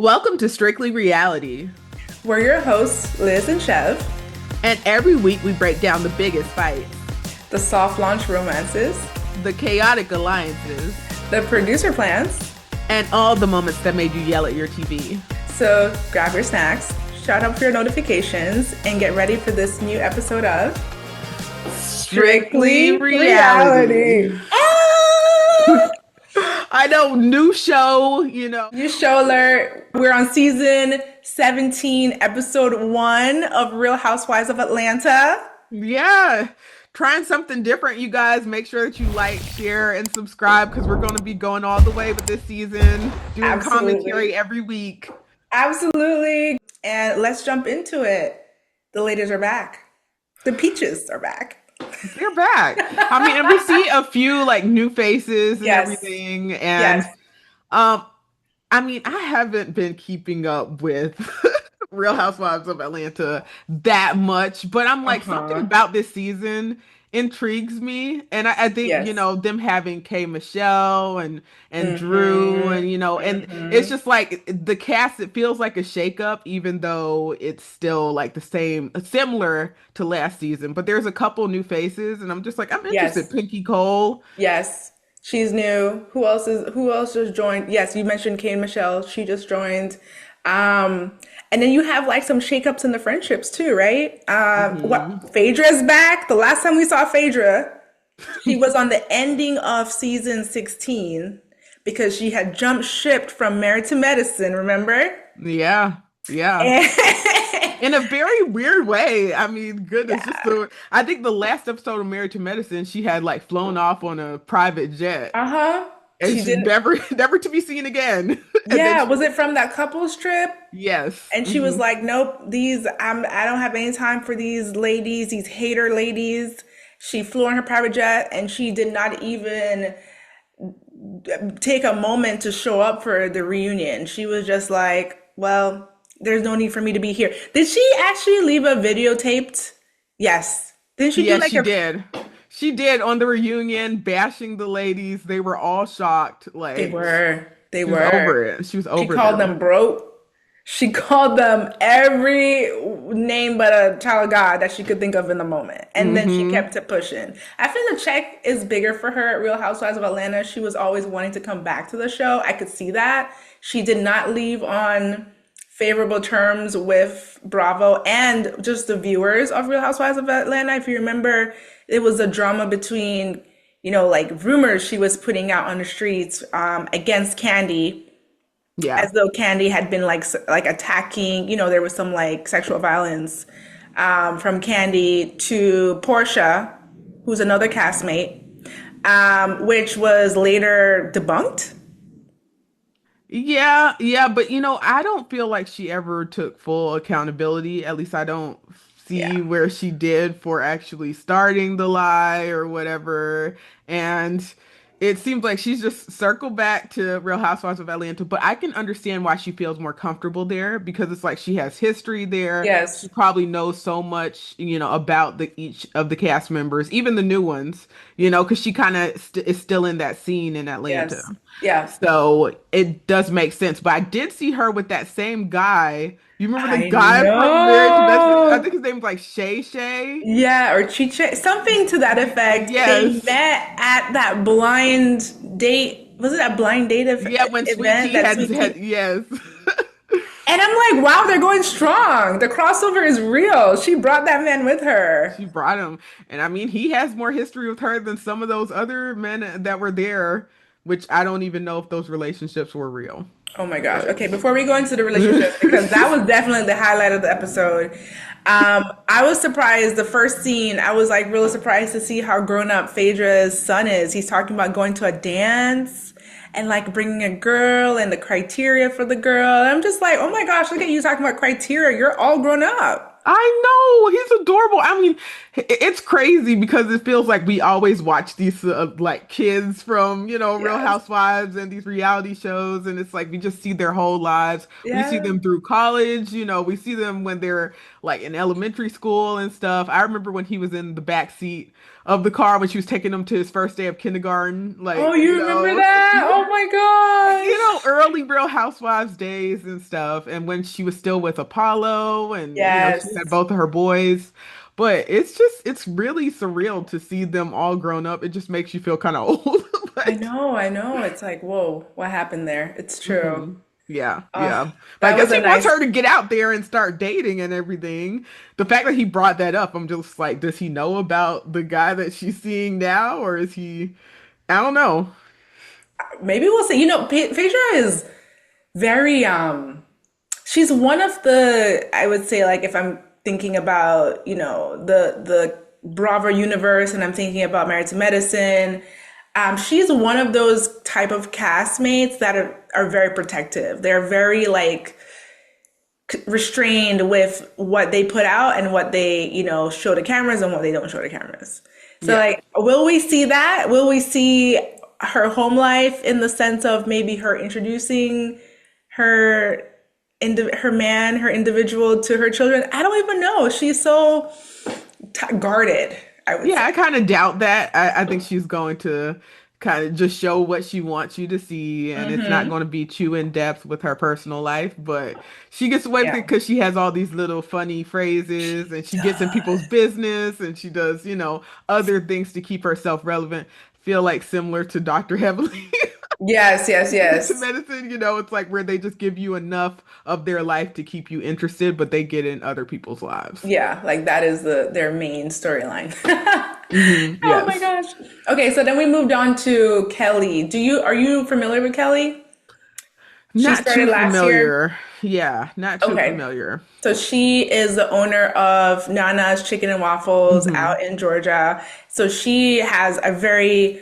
Welcome to Strictly Reality. We're your hosts, Liz and Shev. And every week we break down the biggest fights, The soft launch romances, the chaotic alliances, the producer plans, and all the moments that made you yell at your TV. So grab your snacks, shut up for your notifications, and get ready for this new episode of Strictly Reality. I know, new show, New show alert. We're on season 17, episode 1 of Real Housewives of Atlanta. Yeah. Trying something different, you guys. Make sure that you like, share, and subscribe because we're going to be going all the way with this season, doing commentary every week. Absolutely. And let's jump into it. The ladies are back. The peaches are back. They're back. I mean, and we see a few like new faces and everything. And I mean, I haven't been keeping up with Real Housewives of Atlanta that much, but I'm like, something about this season intrigues me. And I think, them having K Michelle and Drew and, and it's just like the cast, it feels like a shakeup, even though it's still like the same, similar to last season. But there's a couple new faces and I'm just like, I'm interested. Pinky Cole. Yes. She's new. Who else just joined? Yes, you mentioned K Michelle. She just joined. And then you have like some shakeups in the friendships too, right? Phaedra's back. The last time we saw Phaedra, she was on the ending of season 16 because she had jumped ship from Married to Medicine, remember? Yeah. In a very weird way. I mean, goodness. I think the last episode of Married to Medicine, she had like flown off on a private jet. And she's never to be seen again. Yeah, was it from that couples trip? Yes. And she was like, nope, I don't have any time for these ladies, these hater ladies. She flew on her private jet and she did not even take a moment to show up for the reunion. She was just like, well, there's no need for me to be here. Did she actually leave a videotaped? Yes. Didn't she do like she did. She did on the reunion, bashing the ladies. They were all shocked. Like they were over it. She was over it. She called them broke. She called them every name but a child of God that she could think of in the moment. And then she kept it pushing. I think the check is bigger for her at Real Housewives of Atlanta. She was always wanting to come back to the show. I could see that. She did not leave on favorable terms with Bravo and just the viewers of Real Housewives of Atlanta. If you remember, it was a drama between, like rumors she was putting out on the streets against Kandi. Yeah. As though Kandi had been like attacking, there was some like sexual violence from Kandi to Porsha, who's another castmate, which was later debunked. Yeah, but I don't feel like she ever took full accountability. At least I don't see where she did for actually starting the lie or whatever. And it seems like she's just circled back to Real Housewives of Atlanta, but I can understand why she feels more comfortable there because it's like she has history there. Yes. She probably knows so much, about each of the cast members, even the new ones, because she kind of is still in that scene in Atlanta. Yes. Yeah. So it does make sense. But I did see her with that same guy. You remember the guy from Married to Medicine? I think his name was like Shay. Yeah, or Chiche, something to that effect. Yes. They met at that blind date. Was it that blind date event? Yeah, when Sweet Tea had yes. And I'm like, wow, they're going strong. The crossover is real. She brought that man with her. She brought him. And I mean, he has more history with her than some of those other men that were there, which I don't even know if those relationships were real. Oh my gosh. Okay, before we go into the relationships, because that was definitely the highlight of the episode. I was surprised, the first scene, I was like really surprised to see how grown up Phaedra's son is. He's talking about going to a dance and like bringing a girl and the criteria for the girl. And I'm just like, oh my gosh, look at you talking about criteria. You're all grown up. I know, he's adorable. I mean, it's crazy because it feels like we always watch these like kids from, Real Housewives and these reality shows. And it's like, we just see their whole lives. We see them through college, we see them when they're like in elementary school and stuff. I remember when he was in the back seat of the car when she was taking him to his first day of kindergarten. Oh, Like, you remember that? Oh my gosh. early Real Housewives days and stuff. And when she was still with Apollo and, she had Yes. both of her boys. But it's really surreal to see them all grown up. It just makes you feel kind of old. But I know. It's like, whoa, what happened there? It's true. mhm. Yeah, Oh, yeah. But I that guess was a he wants nice. her to get out there and start dating and everything. The fact that he brought that up, I'm just like, does he know about the guy that she's seeing now, or is he? I don't know. Maybe we'll see. Phaedra is very she's one of the, I would say, like, if I'm thinking about, the Bravo universe and I'm thinking about Married to Medicine, she's one of those type of castmates that are very protective. They're very like restrained with what they put out and what they, show to cameras and what they don't show to cameras. So Yeah. like, will we see that? Will we see her home life in the sense of maybe her introducing her her individual to her children? I don't even know. She's so guarded, I would Yeah, say. I kind of doubt that. I think she's going to kind of just show what she wants you to see, and it's not Hmm. going to be too in depth with her personal life. But she gets away with Yeah. it because she has all these little funny phrases, and she gets in people's business, and she does, other things to keep herself relevant. Feel like similar to Dr. Heavily. Yes, yes, To yes. medicine, it's like where they just give you enough of their life to keep you interested, but they get in other people's lives. Yeah, like that is their main storyline. Oh my Yes. gosh. Okay, so then we moved on to Kelli. Are you familiar with Kelli? She Not started too last year. familiar. Yeah, not too Okay. familiar. So she is the owner of Nana's Chicken and Waffles Hmm. out in Georgia. So she has a very,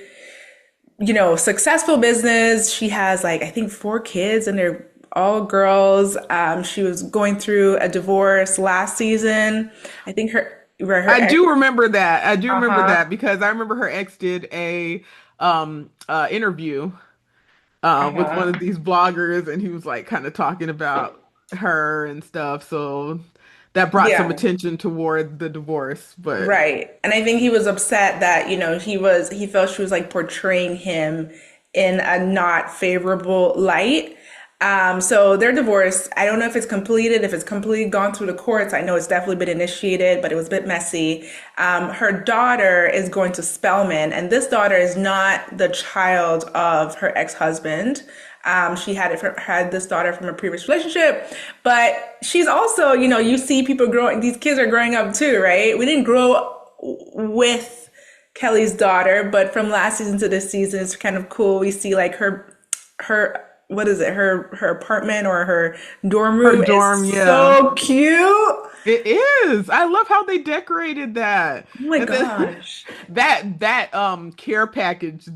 successful business. She has like, I think 4 kids and they're all girls. She was going through a divorce last season. I think her I ex, do remember that. I do remember uh-huh, that because I remember her ex did a interview with one uh-huh. of these bloggers and he was like kind of talking about her and stuff. So that brought some Yeah. attention toward the divorce, but Right. And I think he was upset that, he felt she was like portraying him in a not favorable light. So their divorce, I don't know if it's completed, if it's completely gone through the courts. I know it's definitely been initiated, but it was a bit messy. Her daughter is going to Spelman, and this daughter is not the child of her ex-husband. She had this daughter from a previous relationship, but she's also, you see people growing, these kids are growing up too, right? We didn't grow up with Kelli's daughter, but from last season to this season, it's kind of cool. We see like what is it? Her apartment or her dorm her room is dorm, yeah. so cute. Oh It is. I love how they decorated that. my And then gosh. that care package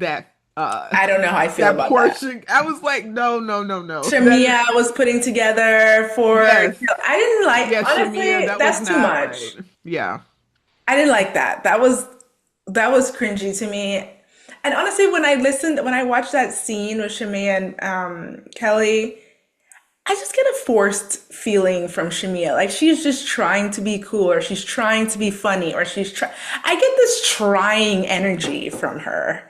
I don't know how I feel that about that. portion, I was like, no, no, no, no. That is Shamea was putting together for, yes. I didn't like, Yes, Shamea, honestly, that was that's too not much. right. Yeah. I didn't like that. That was cringy to me. And honestly, when I watched that scene with Shamea and Kelli, I just get a forced feeling from Shamea. Like she's just trying to be cool, or she's trying to be funny, or I get this trying energy from her.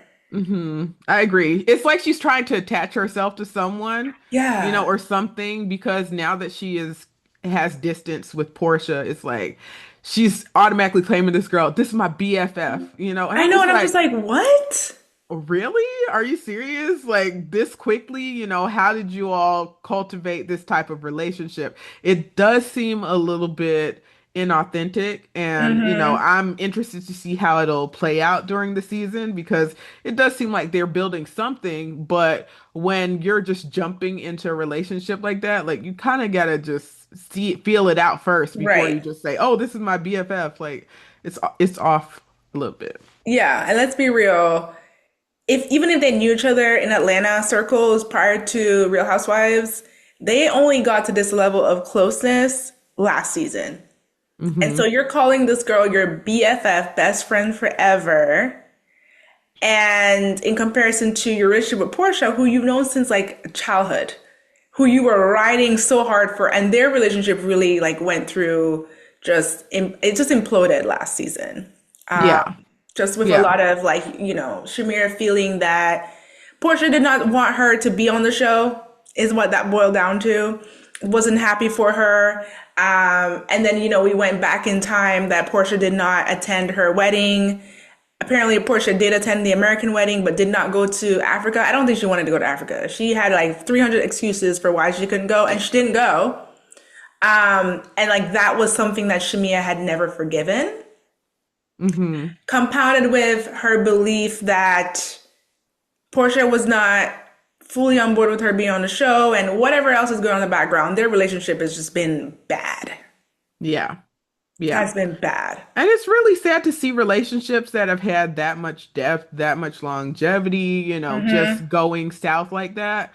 I agree. It's like she's trying to attach herself to someone, Yeah. or something because now that has distance with Portia, it's like she's automatically claiming this girl, this is my BFF, and I I'm know, just and I'm just like, like, what? really? Are you serious? Like this quickly? How did you all cultivate this type of relationship? It does seem a little bit inauthentic, and Hmm. I'm interested to see how it'll play out during the season because it does seem like they're building something, but when you're just jumping into a relationship like that, like you kind of gotta just feel it out first before you Right. just say, "Oh, this is my BFF." Like it's off a little bit. Yeah, and let's be real. If even if they knew each other in Atlanta circles prior to Real Housewives, they only got to this level of closeness last season. And so Hmm. you're calling this girl your BFF, best friend forever. And in comparison to your relationship with Portia, who you've known since like childhood, who you were riding so hard for, and their relationship really like went through it just imploded last season. Yeah. just with a Yeah. lot of like, Shamea feeling that Porsha did not want her to be on the show, is what that boiled down to. Wasn't happy for her. And then, we went back in time that Porsha did not attend her wedding. Apparently, Porsha did attend the American wedding, but did not go to Africa. I don't think she wanted to go to Africa. She had like 300 excuses for why she couldn't go, and she didn't go. And like that was something that Shamea had never forgiven. Mm-hmm. Compounded with her belief that Porsha was not fully on board with her being on the show, and whatever else is going on in the background, their relationship has just been bad. Yeah. Yeah. Has been bad. And it's really sad to see relationships that have had that much depth, that much longevity, just going south like that.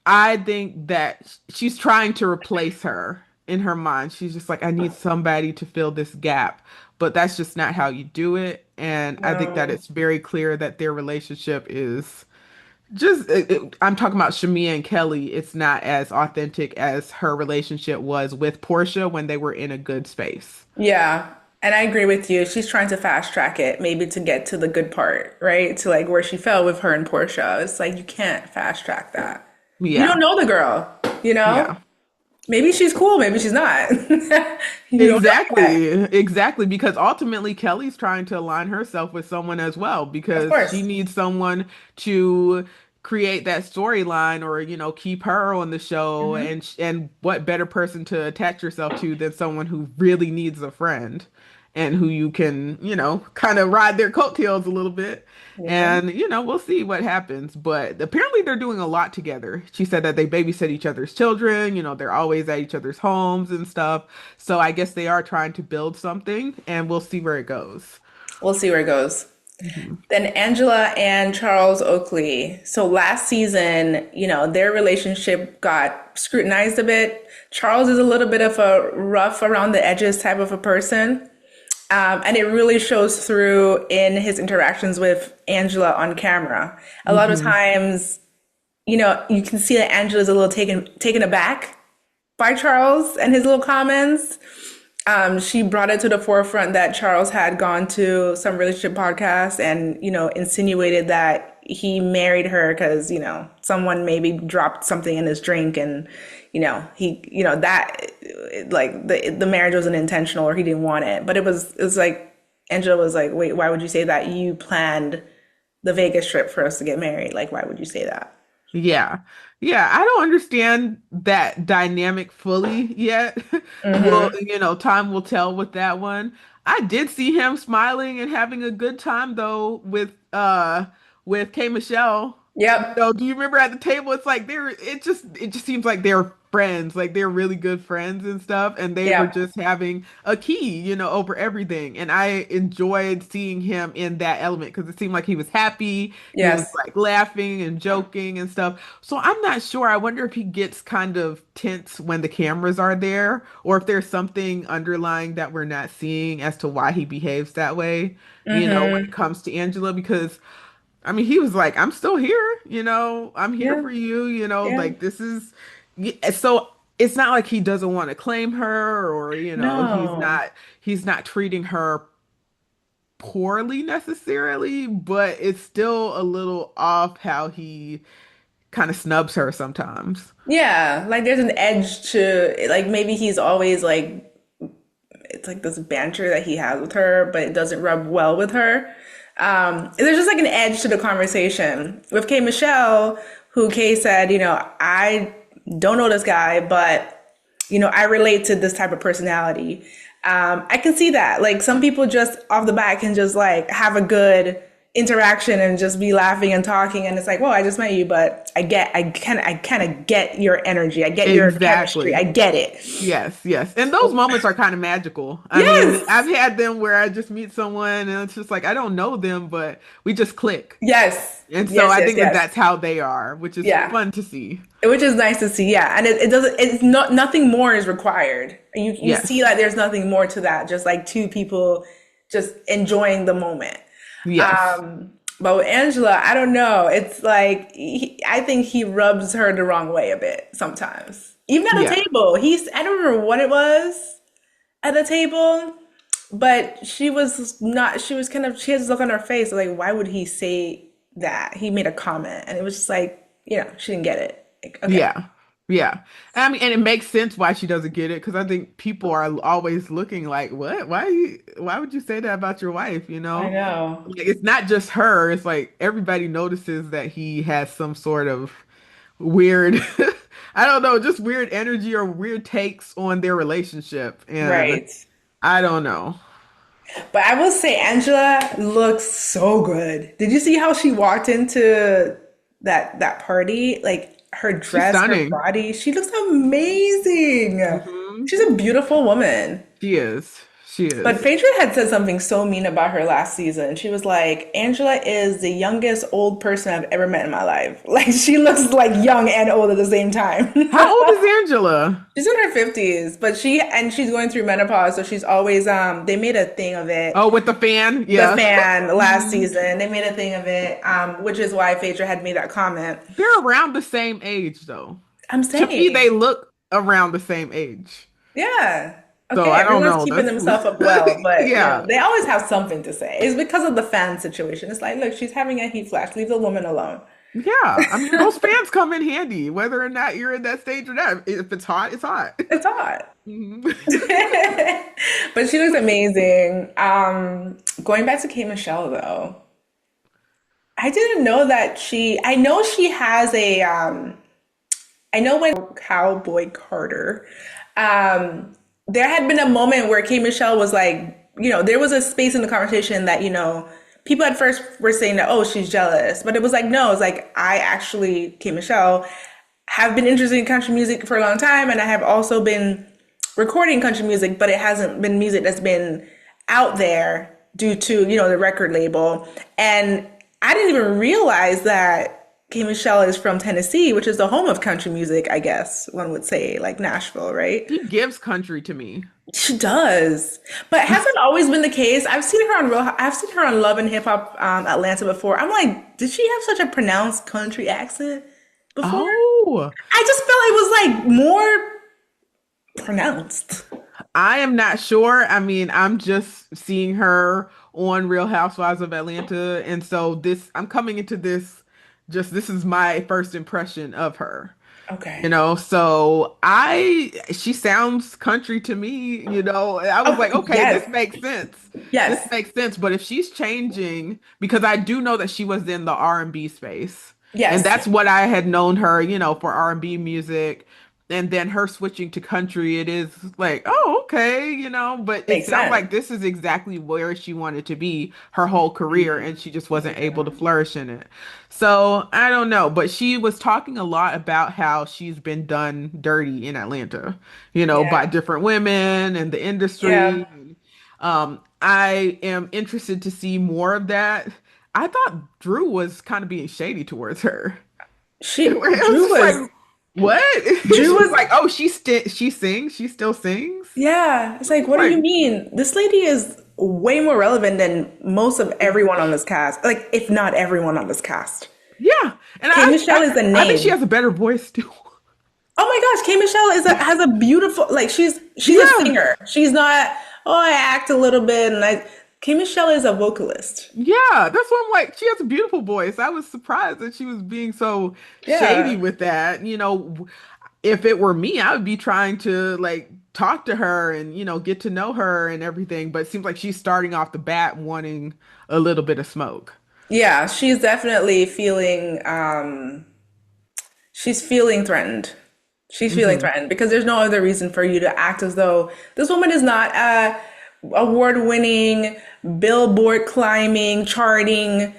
I think that she's trying to replace her in her mind. She's just like, I need somebody to fill this gap. But that's just not how you do it. And I think that No. it's very clear that their relationship is just, I'm talking about Shamea and Kelli. It's not as authentic as her relationship was with Porsha when they were in a good space. Yeah. And I agree with you. She's trying to fast track it, maybe to get to the good part, right? To like where she fell with her and Porsha. It's like you can't fast track that. You don't Yeah. know the girl, you know? Yeah. Maybe she's cool, maybe she's not. You don't know that. Exactly, exactly. Because ultimately, Kelly's trying to align herself with someone as well, Of because she course. needs someone to create that storyline or, keep her on the show. Hmm. And what better person to attach yourself to than someone who really needs a friend and who you can, kind of ride their coattails a little bit. Yeah. And, we'll see what happens. But apparently they're doing a lot together. She said that they babysit each other's children, they're always at each other's homes and stuff. So I guess they are trying to build something and we'll see where it goes. We'll see where it goes. Mhm. Then Angela and Charles Oakley. So last season, their relationship got scrutinized a bit. Charles is a little bit of a rough around the edges type of a person. And it really shows through in his interactions with Angela on camera. A lot of Mhm. times, you can see that Angela's a little taken aback by Charles and his little comments. She brought it to the forefront that Charles had gone to some relationship podcast and, insinuated that he married her because, someone maybe dropped something in his drink and, that like the marriage wasn't intentional or he didn't want it. But it was like Angela was like, wait, why would you say that? You planned the Vegas trip for us to get married. Like, why would you say that? Yeah. Yeah, I don't understand that dynamic fully yet. Well, Hmm. time will tell with that one. I did see him smiling and having a good time though with K Michelle. Yep. Do you remember at the table? It's like it just seems like they're friends, like they're really good friends and stuff, and they were Yep. just having a key, over everything. And I enjoyed seeing him in that element because it seemed like he was happy, he was Yes. like laughing and joking and stuff. So I'm not sure. I wonder if he gets kind of tense when the cameras are there, or if there's something underlying that we're not seeing as to why he behaves that way, when it Hmm. comes to Angela, because I mean, he was like, I'm still here, I'm here Yeah. for you, Yeah. like this is so it's not like he doesn't want to claim her or, No. he's not treating her poorly necessarily, but it's still a little off how he kind of snubs her sometimes. Yeah, like there's an edge to like maybe he's always like it's like this banter that he has with her, but it doesn't rub well with her. There's just like an edge to the conversation with Kay Michelle, who Kay said, I don't know this guy, but I relate to this type of personality. I can see that. Like some people just off the bat can just like have a good interaction and just be laughing and talking, and it's like, well, I just met you, but I kind of get your energy. I get your chemistry. I Exactly. get it. Yes, yes. And those moments are kind of magical. I mean, Yes. I've had them where I just meet someone and it's just like I don't know them, but we just click. Yes. And so Yes, I yes, think that yes. that's how they are, which is Yeah. fun to see. Which is nice to see, yeah. And it doesn't, it's not, nothing more is required. You see Yes. like there's nothing more to that, just like two people just enjoying the moment. Yes. But with Angela, I don't know. It's like, I think he rubs her the wrong way a bit sometimes. Even at the Yeah. table, I don't remember what it was at the table, but she was not, she was kind of, she has this look on her face like, why would he say that? He made a comment and it was just like, she didn't get it. Like, okay. Yeah. Yeah. I mean, and it makes sense why she doesn't get it because I think people are always looking like, what? Why would you say that about your wife, you I know? know. Like, it's not just her, it's like everybody notices that he has some sort of weird, I don't know, just weird energy or weird takes on their relationship. And Right. I don't know. But I will say Angela looks so good. Did you see how she walked into that party? Like her She's dress, her stunning. body, she looks amazing. Hmm. She's a beautiful woman. She is. She But is. Phaedra had said something so mean about her last season. She was like, Angela is the youngest old person I've ever met in my life. Like she looks like young and old at the same time. How old is Angela? She's in her 50s, but she's going through menopause, so she's always they made a thing of it. Oh, with the fan? The Yeah. fan last Mhm. season, they made a thing of it, which is why Phaedra had made that comment. They're around the same age, though. I'm To me, saying, they look around the same age. yeah. So Okay, I don't everyone's know. keeping That's themselves up well, but yeah. they always have something to say. It's because of the fan situation. It's like, look, she's having a heat flash. Leave the woman alone. Yeah. I mean, those fans come in handy, whether or not you're in that stage or not. If it's hot, it's hot. It's hot. Mhm. But she looks amazing. Going back to K Michelle though, I didn't know that I know she has I know when Cowboy Carter, there had been a moment where K Michelle was like, there was a space in the conversation that, people at first were saying that, oh, she's jealous. But it was like, no, it's like, I actually, K Michelle, have been interested in country music for a long time. And I have also been recording country music, but it hasn't been music that's been out there due to, the record label. And I didn't even realize that K Michelle is from Tennessee, which is the home of country music, I guess one would say, like Nashville, right? She gives country to me. She does, but it hasn't always been the case. I've seen her on Love and Hip Hop Atlanta before. I'm like, did she have such a pronounced country accent before? Oh, I just felt it was like more pronounced. I am not sure. I mean, I'm just seeing her on Real Housewives of Atlanta. And so I'm coming into this is my first impression of her. Okay. So she sounds country to me, I was Oh, like, okay, yes, this makes sense. This yes, makes sense. But if she's changing, because I do know that she was in the R&B space, and yes. that's what I had known her, for R&B music. And then her switching to country, it is like, oh, okay, but it Makes sounds sense. like this is exactly where she wanted to be her whole career, and she just wasn't able to flourish in it. So I don't know, but she was talking a lot about how she's been done dirty in Atlanta, by Yeah, different women and the yeah. industry. I am interested to see more of that. I thought Drew was kind of being shady towards her. It was Drew just was, like, what? Drew She was was, like, oh, she sings, she still sings. yeah. It's like, what do you Like, mean? This lady is way more relevant than most of everyone on this cast. Like, if not everyone on this cast. yeah, and K Michelle is the I think she name. has a better voice too. Oh my gosh, K Michelle has a beautiful, like she's a Yeah, singer. She's not, oh, I act a little bit and K Michelle is a vocalist. yeah, that's what I'm like. She has a beautiful voice. I was surprised that she was being so shady Yeah. with that. If it were me, I would be trying to like talk to her and get to know her and everything. But it seems like she's starting off the bat wanting a little bit of smoke. Yeah, she's definitely she's feeling threatened. She's feeling Hmm. threatened because there's no other reason for you to act as though this woman is not a award-winning, billboard climbing, charting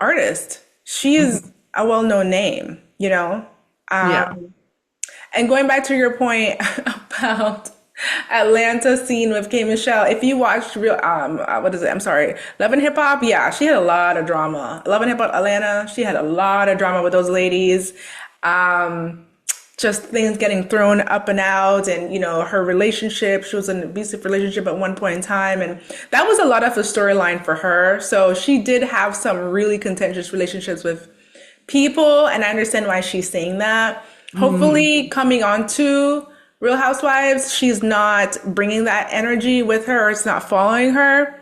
artist. She is Hmm. a well-known name, you know? Yeah. Um, and going back to your point about Atlanta scene with K Michelle, if you watched real what is it? I'm sorry, Love and Hip Hop, yeah, she had a lot of drama. Love and Hip Hop Atlanta, she had a lot of drama with those ladies. Um, just things getting thrown up and out and her relationship, she was in an abusive relationship at one point in time, and that was a lot of the storyline for her. So she did have some really contentious relationships with people, and I understand why she's saying that. Hmm. Hopefully coming on to Real Housewives, she's not bringing that energy with her, or it's not following her,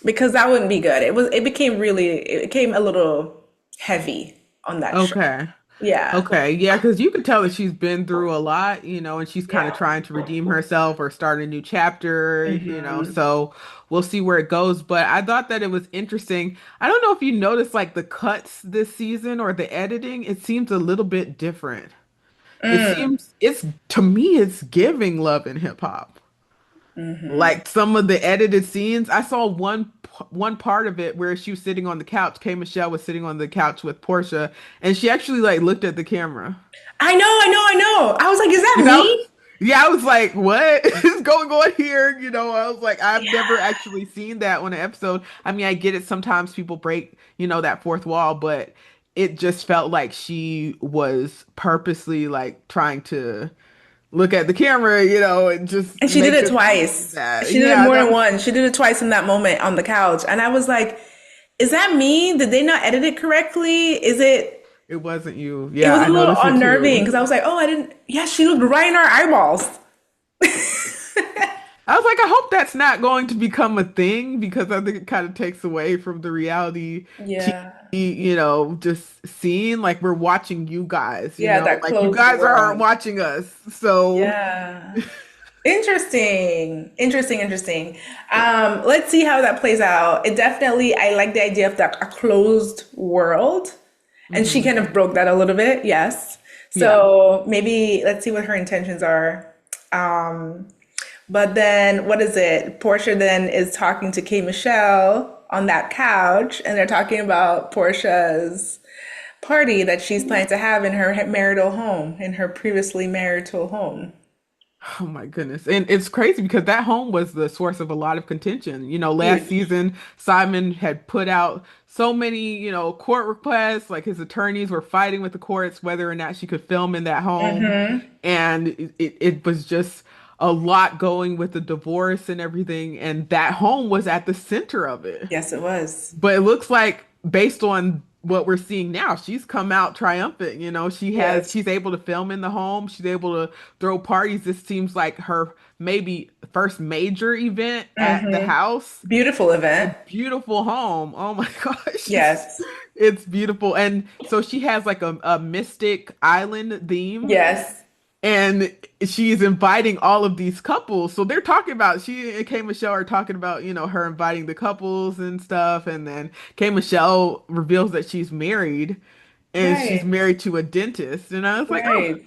because that wouldn't be good. It became a little heavy on that show. Okay. Yeah. Okay. Yeah, because you could tell that she's been through a lot, and she's kind of Yeah. trying to redeem herself or start a new chapter. Hmm. So we'll see where it goes. But I thought that it was interesting. I don't know if you noticed like the cuts this season or the editing, it seems a little bit different. It's to me, it's giving Love and Hip Hop. Like some of the edited scenes, I saw one part of it where she was sitting on the couch. K Michelle was sitting on the couch with Portia, and she actually like looked at the camera. I know. I was like, is that You know? me? Yeah, I was like, what is going on here? I was like, I've never Yeah. actually seen that on an episode. I mean, I get it. Sometimes people break, that fourth wall, but it just felt like she was purposely like trying to look at the camera, and just And she did make it us believe twice. that. She did it Yeah, more that than was, once. She did it twice in that moment on the couch. And I was like, is that me? Did they not edit it correctly? it wasn't you. It Yeah, was I a little noticed it unnerving too. because I was like, oh, I didn't, yeah, she looked right in our eyeballs. I was like, I hope that's not going to become a thing because I think it kind of takes away from the reality Yeah. TV, just seeing like we're watching you guys, Yeah, that like you closed guys are world. watching us. So, Yeah. Interesting. Let's see how that plays out. I like the idea of that a closed world. And she mhm. kind of broke that a little bit, yes. Yeah. So maybe let's see what her intentions are. Um, but then what is it? Portia then is talking to K Michelle on that couch, and they're talking about Portia's party that she's planning to have in her marital home, in her previously marital home. Oh my goodness. And it's crazy because that home was the source of a lot of contention. Last Huge. season, Simon had put out so many, court requests, like his attorneys were fighting with the courts whether or not she could film in that home. And it was just a lot going with the divorce and everything. And that home was at the center of it. Yes, it was. But it looks like based on what we're seeing now, she's come out triumphant. Yes. She's able to film in the home. She's able to throw parties. This seems like her maybe first major event at the house. Beautiful A event. beautiful home. Oh my gosh. Yes. It's beautiful. And so she has like a mystic island theme Yes. and she's inviting all of these couples. So they're talking about she and K Michelle are talking about, her inviting the couples and stuff. And then K Michelle reveals that she's married and she's Right. married to a dentist. And I was like, oh, Right.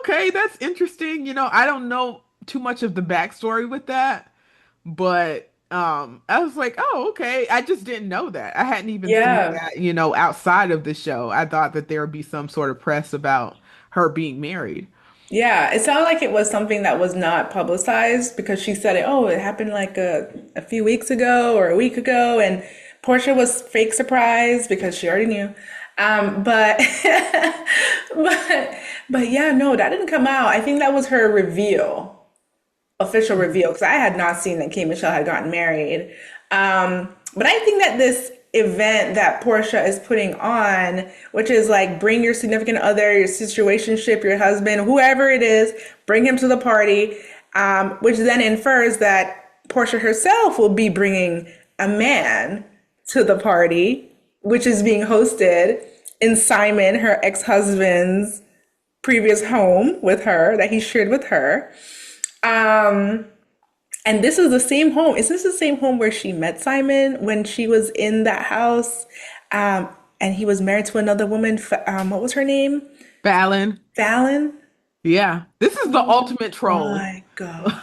okay, that's interesting. I don't know too much of the backstory with that, but I was like, oh, okay. I just didn't know that. I hadn't even seen Yeah. that, outside of the show. I thought that there would be some sort of press about her being married. Yeah. It sounded like it was something that was not publicized because she said it, oh, it happened like a few weeks ago or a week ago. And Portia was fake surprised because she already knew. But, but, but yeah, no, that didn't come out. I think that was her reveal, official reveal, because I had not seen that Kate Michelle had gotten married. But I think that this event that Portia is putting on, which is like bring your significant other, your situationship, your husband, whoever it is, bring him to the party, which then infers that Portia herself will be bringing a man to the party, which is being hosted in Simon, her ex-husband's previous home with her that he shared with her. Um, and this is the same home. Is this the same home where she met Simon when she was in that house? And he was married to another woman. What was her name? Fallon. Fallon? Yeah. This is the ultimate troll. My God.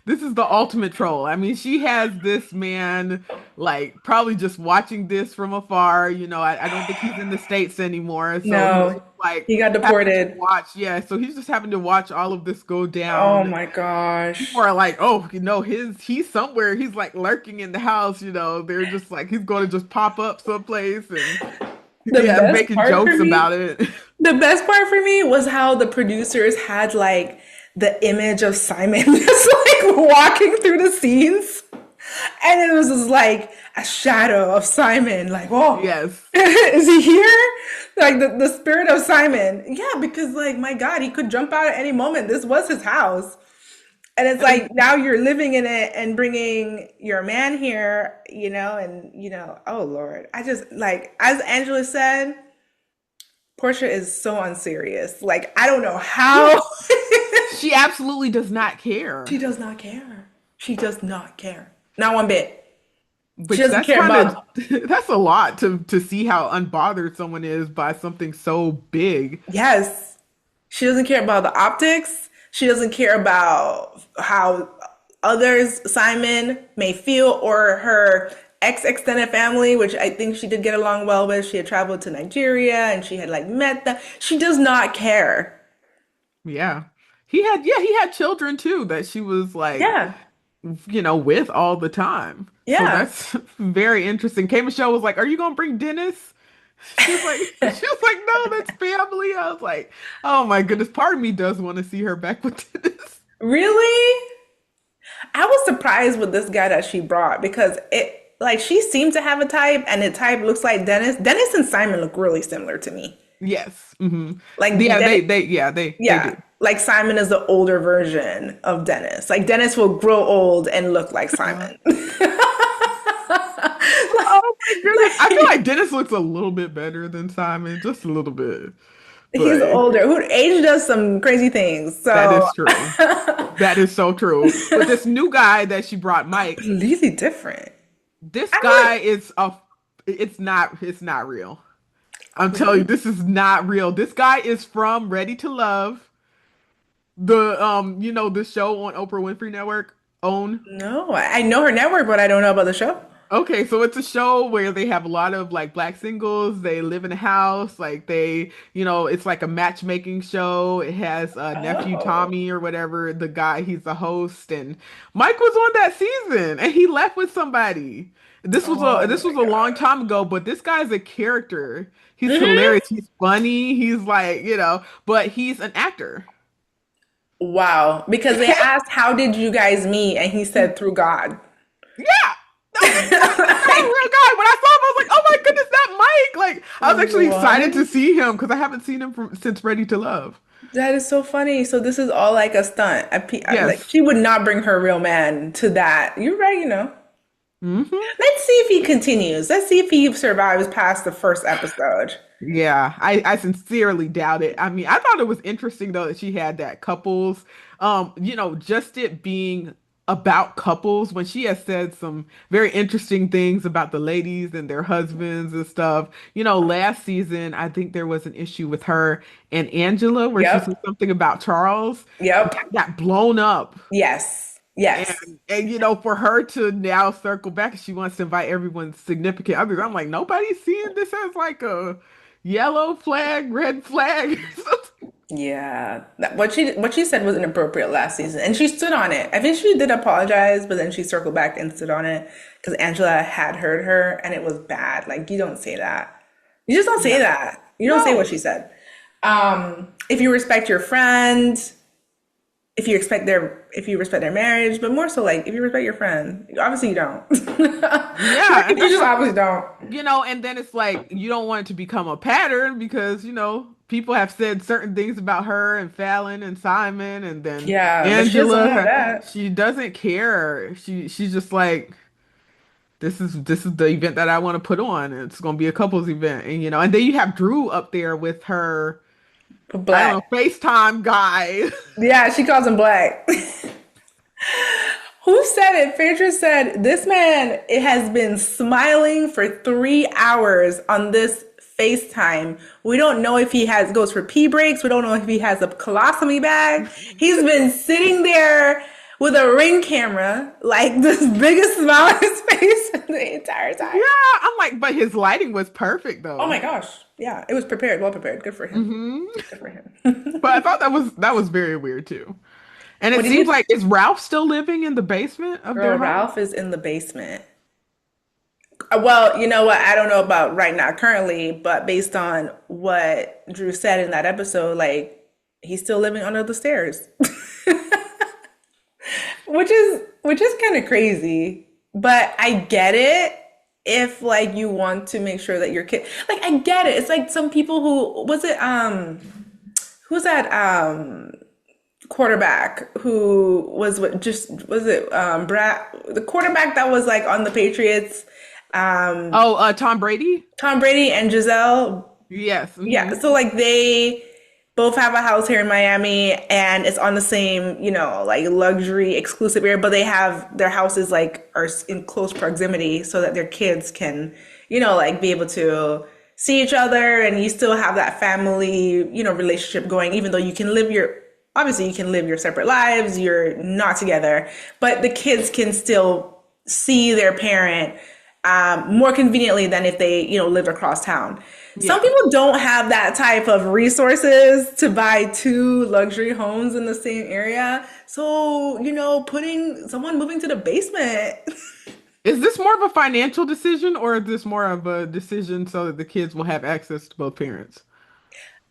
This is the ultimate troll. I mean, she has this man like probably just watching this from afar. I don't think he's in the States anymore. So he's No, like he got having to deported. watch. Yeah. So he's just having to watch all of this go Oh down. my People gosh. are like, oh, he's somewhere. He's like lurking in the house. They're just like, he's going to just pop up someplace and The yeah, best making part for jokes me about it. The best part for me was how the producers had like the image of Simon just like walking through the scenes. And it was just like a shadow of Simon, like, oh, Yes. is he here? Like the spirit of Simon. Yeah, because like my God, he could jump out at any moment. This was his house. And it's like now you're living in it and bringing your man here, oh Lord. I just like, as Angela said, Porsha is so unserious. Like, I don't know how. She absolutely does not care. She does not care. She does not care. Not one bit. She Which doesn't that's care kind about. of that's a lot to see how unbothered someone is by something so big. Yes. She doesn't care about the optics. She doesn't care about how others, Simon, may feel, or her ex extended family, which I think she did get along well with. She had traveled to Nigeria and she had like met them. She does not care. Yeah. He had children too that she was like, Yeah. with all the time. So Yeah. that's very interesting. K Michelle was like, "Are you gonna bring Dennis?" She was like, "No, that's family." I was like, "Oh my goodness." Part of me does want to see her back with Dennis. Really? I was surprised with this guy that she brought because it like she seemed to have a type and the type looks like Dennis. Dennis and Simon look really similar to me. Yes. Like Yeah, Dennis, they do. yeah, like Simon is the older version of Dennis. Like Dennis will grow old and look like Uh, Simon. oh my goodness. I feel Like, like Dennis looks a little bit better than Simon, just a little bit. he's But older. Who age does some crazy things. that So is true. That is so true. But this new guy that she brought, Mike, completely different. this I guy would is a it's not real. I'm telling you, this is not real. This guy is from Ready to Love, the show on Oprah Winfrey Network, OWN. no. I know her network, but I don't know about the show. Okay, so it's a show where they have a lot of like black singles. They live in a house, like it's like a matchmaking show. It has nephew Oh. Tommy or whatever, the guy, he's the host, and Mike was on that season and he left with somebody. This was a Oh this my was a long God. time ago, but this guy's a character. He's Mhm. hilarious. He's funny. He's like, but he's an actor. Wow. Because they asked, how did you guys meet? And he said, through God. Yeah. No, that's not a real Like, guy. When I saw him, I was like, "Oh my goodness, that Mike!" Like, I was actually excited to what? see him because I haven't seen him since Ready to Love. That is so funny. So this is all like a stunt. Like Yes. she would not bring her real man to that. You're right. Hmm. Let's see if he continues. Let's see if he survives past the first episode. Yeah, I sincerely doubt it. I mean, I thought it was interesting though that she had that couples, just it being about couples when she has said some very interesting things about the ladies and their husbands and stuff. Last season, I think there was an issue with her and Angela where she said Yep. something about Charles. Yep. That got blown up. Yes. Yes. And for her to now circle back, she wants to invite everyone's significant others. I'm like, nobody's seeing this as like a yellow flag, red flag. Yeah. What she said was inappropriate last season, and she stood on it. I think she did apologize, but then she circled back and stood on it because Angela had heard her, and it was bad. Like you don't say that. You just don't say No, that. You don't say what no. she said. If you respect your friend, if you respect their marriage, but more so like if you respect your friend, obviously you don't. Yeah, Like, and you that's just obviously don't. and then it's like you don't want it to become a pattern because people have said certain things about her and Fallon and Simon, and then Yeah, but she doesn't Angela, want that. she doesn't care. She's just like, this is the event that I want to put on. It's going to be a couples event, and then you have Drew up there with her, But I don't black. know, FaceTime guy. Yeah, she calls him black. Who said it? Phaedra said, this man it has been smiling for 3 hours on this FaceTime. We don't know if he goes for pee breaks. We don't know if he has a colostomy bag. He's been sitting there with a ring camera, like this biggest smile on his face the entire time. Yeah, I'm like, but his lighting was perfect Oh my though. gosh. Yeah, it was prepared, well prepared. Good for him. Hmm. Good for him. But I thought that was very weird too. And What it do seems you like, is Ralph still living in the basement of Girl, their home? Ralph is in the basement. Well, you know what? I don't know about right now currently, but based on what Drew said in that episode, like he's still living under the stairs. Which is kind of crazy, but I get it. if like you want to make sure that your kid, like, I get it. It's like some people who was it who's that quarterback who was what just was it Brad, the quarterback that was like on the Patriots, Tom Brady. Tom Brady and Giselle. Yes. Yeah, so like they both have a house here in Miami and it's on the same, like luxury exclusive area, but they have their houses like are in close proximity so that their kids can, like be able to see each other and you still have that family, relationship going, even though obviously you can live your separate lives, you're not together, but the kids can still see their parent more conveniently than if they, lived across town. Yeah. Some people don't have that type of resources to buy two luxury homes in the same area. So, putting someone moving to the basement. Is this more of a financial decision or is this more of a decision so that the kids will have access to both parents?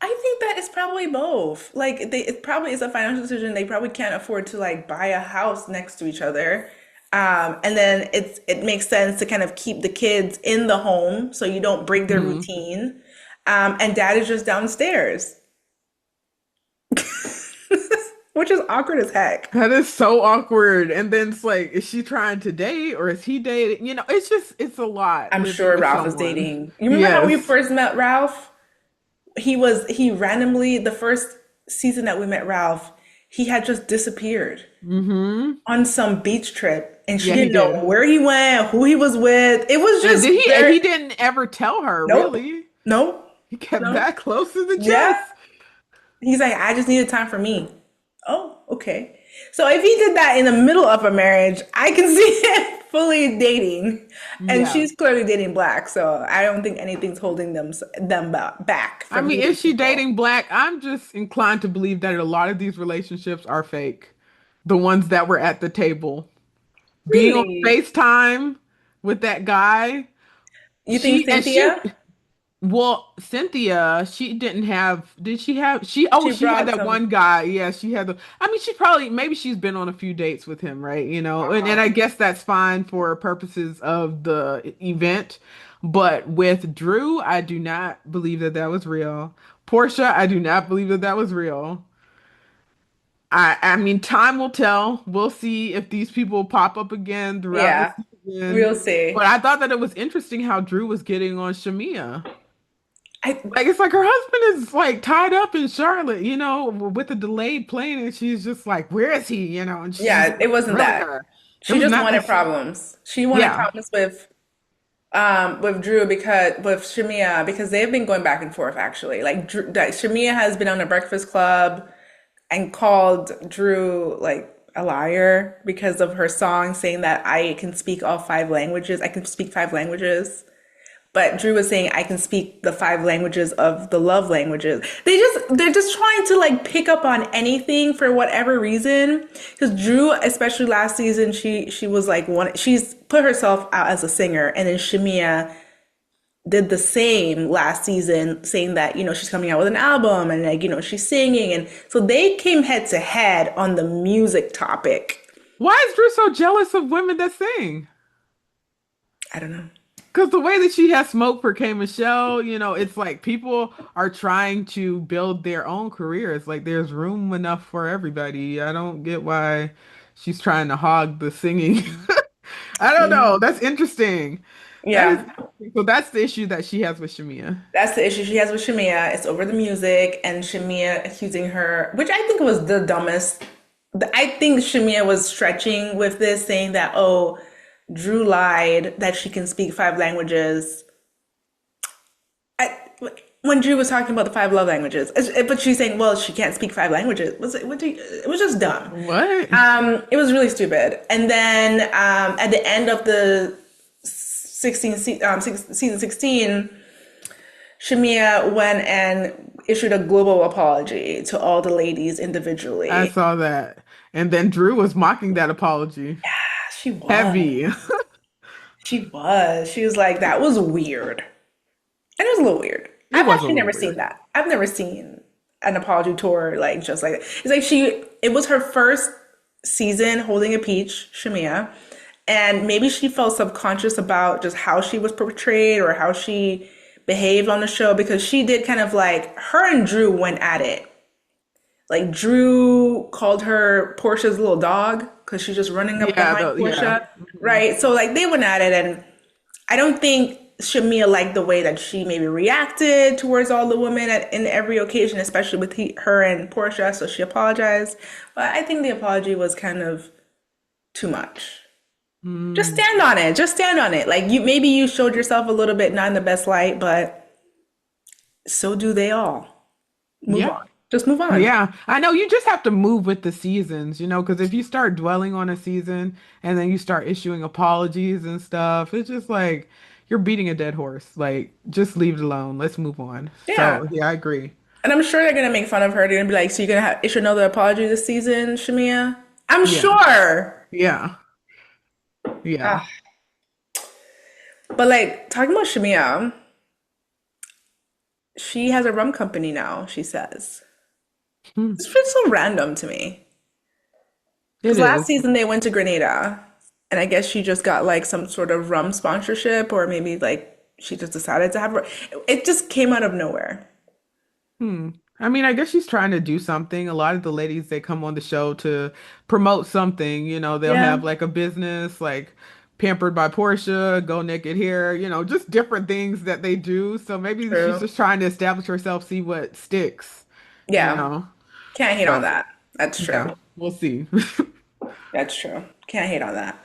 I think that it's probably both. Like it probably is a financial decision. They probably can't afford to like buy a house next to each other. And then it makes sense to kind of keep the kids in the home so you don't break their routine. And dad is just downstairs. Which is awkward as heck. That is so awkward. And then it's like, is she trying to date or is he dating? It's a lot. I'm sure Ralph is dating. You remember how we first met Ralph? He randomly, the first season that we met Ralph, he had just disappeared on some beach trip. And she didn't know where he went, who he was with. It was just he didn't ever tell her, really. Nope. He kept that close to the chest. Yeah. He's like, I just needed time for me. Oh, okay. So if he did that in the middle of a marriage, I can see him fully dating. And she's clearly dating Black, so I don't think anything's holding them back. I mean, is she dating Black? I'm just inclined to believe that a lot of these relationships are fake. The ones that were at the table. Being on FaceTime with that guy. You think Cynthia? Cynthia, she didn't have, did she have, she had that one guy. Yeah, she had maybe she's been on a few dates with him, right? And I guess that's fine for purposes of the event. But with Drew, I do not believe that was real. Porsha, I do not believe that was real. I mean, time will tell. We'll see if these people pop up again throughout the season. We'll see. But I thought that it was interesting how Drew was getting on Shamea. It's like her husband is like tied up in Charlotte, with a delayed plane, and she's just like, "Where is he?" And it wasn't that. She just wanted problems. She wanted problems with Drew with Shamea because they've been going back and forth actually. Like Shamea has been on the Breakfast Club and called Drew like a liar because of her song saying that I can speak all 5 languages. I can speak 5 languages. But Drew was saying I can speak the 5 languages of the love languages. They're just trying to like pick up on anything for whatever reason. Because Drew, especially last season, she was like she's put herself out as a singer, and then Shamea did the same last season, saying that she's coming out with an album and like she's singing, and so they came head to head on the music topic. Why is Drew so jealous of women that sing? I don't know. Because the way that she has smoke for K Michelle, it's like people are trying to build their own careers. Like there's room enough for everybody. I don't get why she's trying to hog the singing. I don't know. That's interesting. Yeah. So that's the issue that she has with Shamea. That's the issue she has with Shamea. It's over the music and Shamea accusing her, which I think was the dumbest. I think Shamea was stretching with this, saying that, oh, Drew lied that she can speak 5 languages. When Drew was talking about the 5 love languages, but she's saying, well, she can't speak 5 languages. It was just dumb. What? It was really stupid. And then at the end of the season 16, Shamea went and issued a global apology to all the ladies individually. I saw that. And then Drew was mocking that apology. Yeah, she was. Heavy. She was. She was like, that was weird. And it was a little weird. I've actually never seen that. I've never seen an apology tour like just like that. It's like it was her first season holding a peach, Shamea. And maybe she felt subconscious about just how she was portrayed or how she behaved on the show because she did kind of like her and Drew went at it. Like Drew called her Portia's little dog because she's just running up Yeah, behind yeah. Porsha, Mhm. right? So like they went at it, and I don't think Shamea liked the way that she maybe reacted towards all the women in every occasion, especially with her and Porsha. So she apologized, but I think the apology was kind of too much. Just Mm. stand on it. Just stand on it. Like maybe you showed yourself a little bit not in the best light, but so do they all. Move Yeah. on. Just move on. Yeah, I know you just have to move with the seasons, because if you start dwelling on a season and then you start issuing apologies and stuff, it's just like you're beating a dead horse. Like, just leave it alone. Let's move on. Yeah. So, yeah, I agree. And I'm sure they're gonna make fun of her. They're gonna be like, "So you're gonna issue another apology this season, Shamea?" I'm Yeah. sure. Yeah. Yeah. Ah. But like talking about Shamea, she has a rum company now. She says Hmm. it's just so random to me. Because It last is. season they went to Grenada, and I guess she just got like some sort of rum sponsorship, or maybe like she just decided to have. It just came out of nowhere. Hmm. I mean, I guess she's trying to do something. A lot of the ladies, they come on the show to promote something. They'll Yeah, have like a business like Pampered by Portia, Go Naked Hair, just different things that they do. So maybe she's true. just trying to establish herself, see what sticks, you Yeah, know. can't hate on So that. That's true. yeah, we'll see. That's true. Can't hate on that.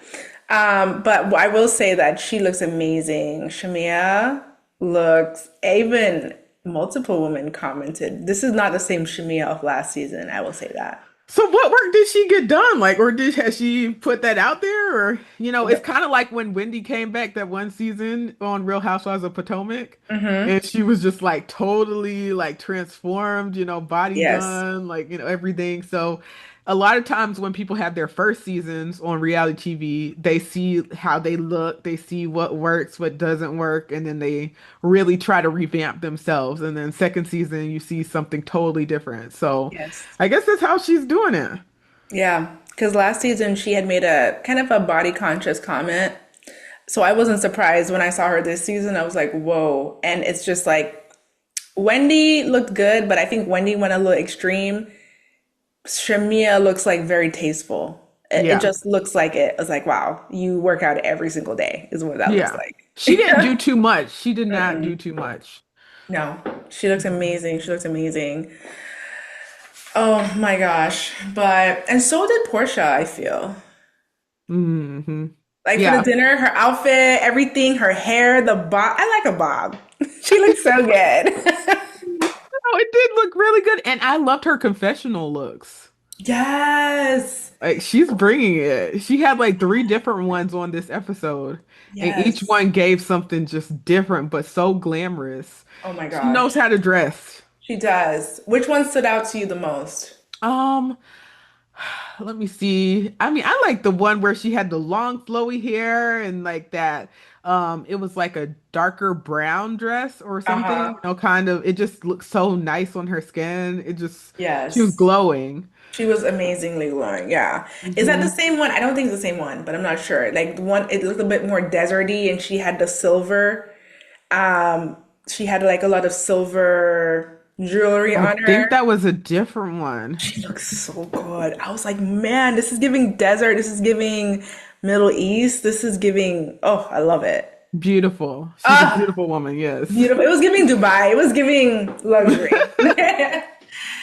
But I will say that she looks amazing. Shamea looks, even multiple women commented, this is not the same Shamea of last season. I will say that. So what work did she get done? Like, or has she put that out there? Or, it's kind of like when Wendy came back that one season on Real Housewives of Potomac, Mm-hmm. and she was just like totally like transformed, body Yes. done, like, everything. So a lot of times when people have their first seasons on reality TV, they see how they look, they see what works, what doesn't work, and then they really try to revamp themselves. And then second season, you see something totally different. So Yes. I guess that's how she's doing it. Yeah. Because last season she had made a kind of a body conscious comment. So I wasn't surprised when I saw her this season. I was like, whoa. And it's just like Wendy looked good, but I think Wendy went a little extreme. Shamia looks like very tasteful. It Yeah. just looks like it. It's like, wow, you work out every single day, is what that looks Yeah. like. She didn't do too much. She did not do too much. No, she looks amazing. She looks amazing. Oh my gosh. And so did Portia, I feel. Hmm. Like for the Yeah. dinner, her outfit, everything, her hair, the bob. I like a bob. She looks so good. Oh, it did look really good. And I loved her confessional looks. Yes. Like she's bringing it. She had like three different ones on this episode, and each Yes. one gave something just different, but so glamorous. Oh my She knows gosh. how to dress. She does. Which one stood out to you the most? Um, Let me see. I mean, I like the one where she had the long flowy hair and like that. It was like a darker brown dress or something, Uh-huh. kind of. It just looked so nice on her skin. She was Yes. glowing. She was amazingly glowing. Yeah. Is that the Hmm. same one? I don't think it's the same one, but I'm not sure. Like the one, it looked a bit more deserty and she had the silver. Um, she had like a lot of silver jewelry I on think her. that was a different one. She looks so good. I was like, man, this is giving desert. This is giving Middle East. This is giving, oh, I love it. Beautiful. She's a Ah, beautiful woman, yes. beautiful. It was giving Dubai. It was giving luxury.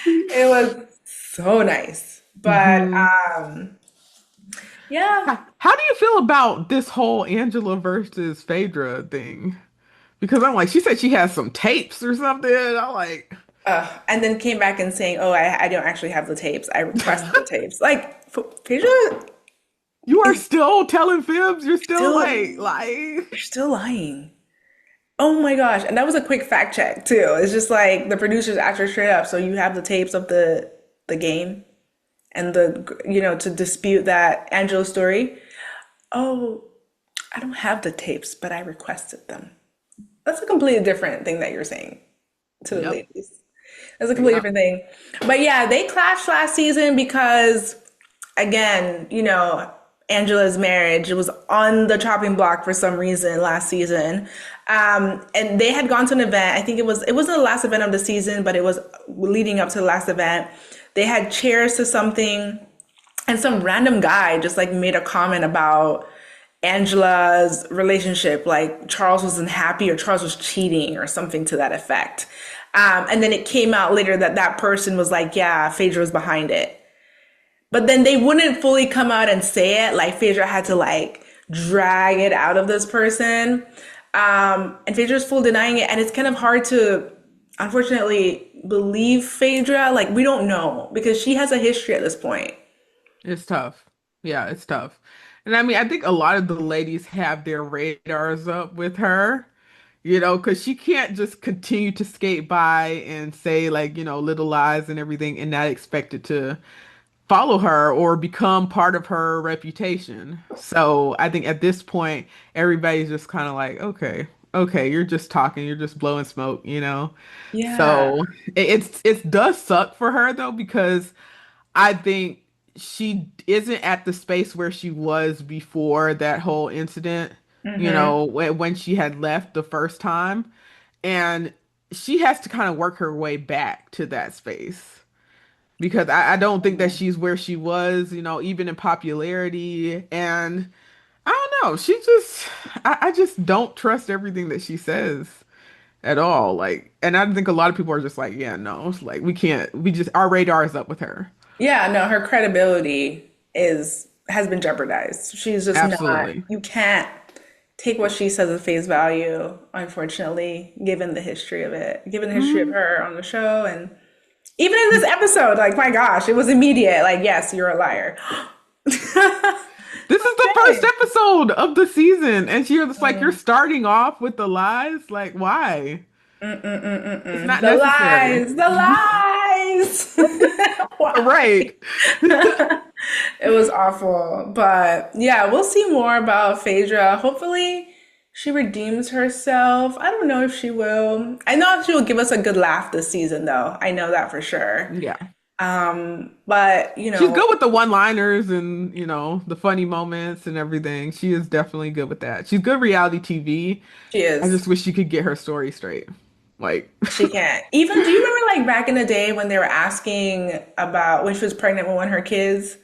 It was so nice. But Hmm. yeah. How do you feel about this whole Angela versus Phaedra thing? Because I'm like, she said she has some tapes or something. I'm like, And then came back and saying, "Oh, I don't actually have the tapes. I requested the tapes." Like Phaedra you are is still telling fibs. You're still still like lying. they're still lying. Oh my gosh! And that was a quick fact check too. It's just like the producers asked her straight up. So you have the tapes of the game and to dispute that Angela story. Oh, I don't have the tapes, but I requested them. That's a completely different thing that you're saying to the Yep. ladies. That's a completely Yep. different thing. But yeah, they clashed last season because, again, Angela's marriage. It was on the chopping block for some reason last season. And they had gone to an event. I think it wasn't the last event of the season, but it was leading up to the last event. They had chairs to something, and some random guy just like made a comment about Angela's relationship, like Charles wasn't happy or Charles was cheating or something to that effect. And then it came out later that that person was like, yeah, Phaedra was behind it. But then they wouldn't fully come out and say it. Like Phaedra had to like drag it out of this person. And Phaedra's full denying it. And it's kind of hard to, unfortunately, believe Phaedra. Like we don't know because she has a history at this point. It's tough. Yeah, it's tough. And I mean, I think a lot of the ladies have their radars up with her, because she can't just continue to skate by and say like, little lies and everything and not expect it to follow her or become part of her reputation. So I think at this point, everybody's just kind of like, okay, okay, you're just talking, you're just blowing smoke. Yeah. So it does suck for her though, because I think she isn't at the space where she was before that whole incident, Hmm. when she had left the first time. And she has to kind of work her way back to that space because I don't think that she's where she was, even in popularity. And I don't know, I just don't trust everything that she says at all. Like, and I think a lot of people are just like, yeah, no, it's like our radar is up with her. Yeah, no, her credibility is has been jeopardized. She's just not, Absolutely. you can't take what she says at face value, unfortunately, given the history of it, given the history of Mhm. her on the show. And even in this episode, like, my gosh, it was immediate. Like, yes, you're a liar. This is the first Okay. episode of the season, and she was like, "You're Mm, starting off with the lies. Like, why? It's not the necessary." lies, the lies. Why? Right. It was awful. But yeah, we'll see more about Phaedra. Hopefully, she redeems herself. I don't know if she will. I know she will give us a good laugh this season, though. I know that for sure. Yeah. But She's good with the one-liners and, the funny moments and everything. She is definitely good with that. She's good reality TV. she I is. just wish she could get her story straight. Like, She can't. Even, do you remember like back in the day when they were asking about when she was pregnant with one of her kids?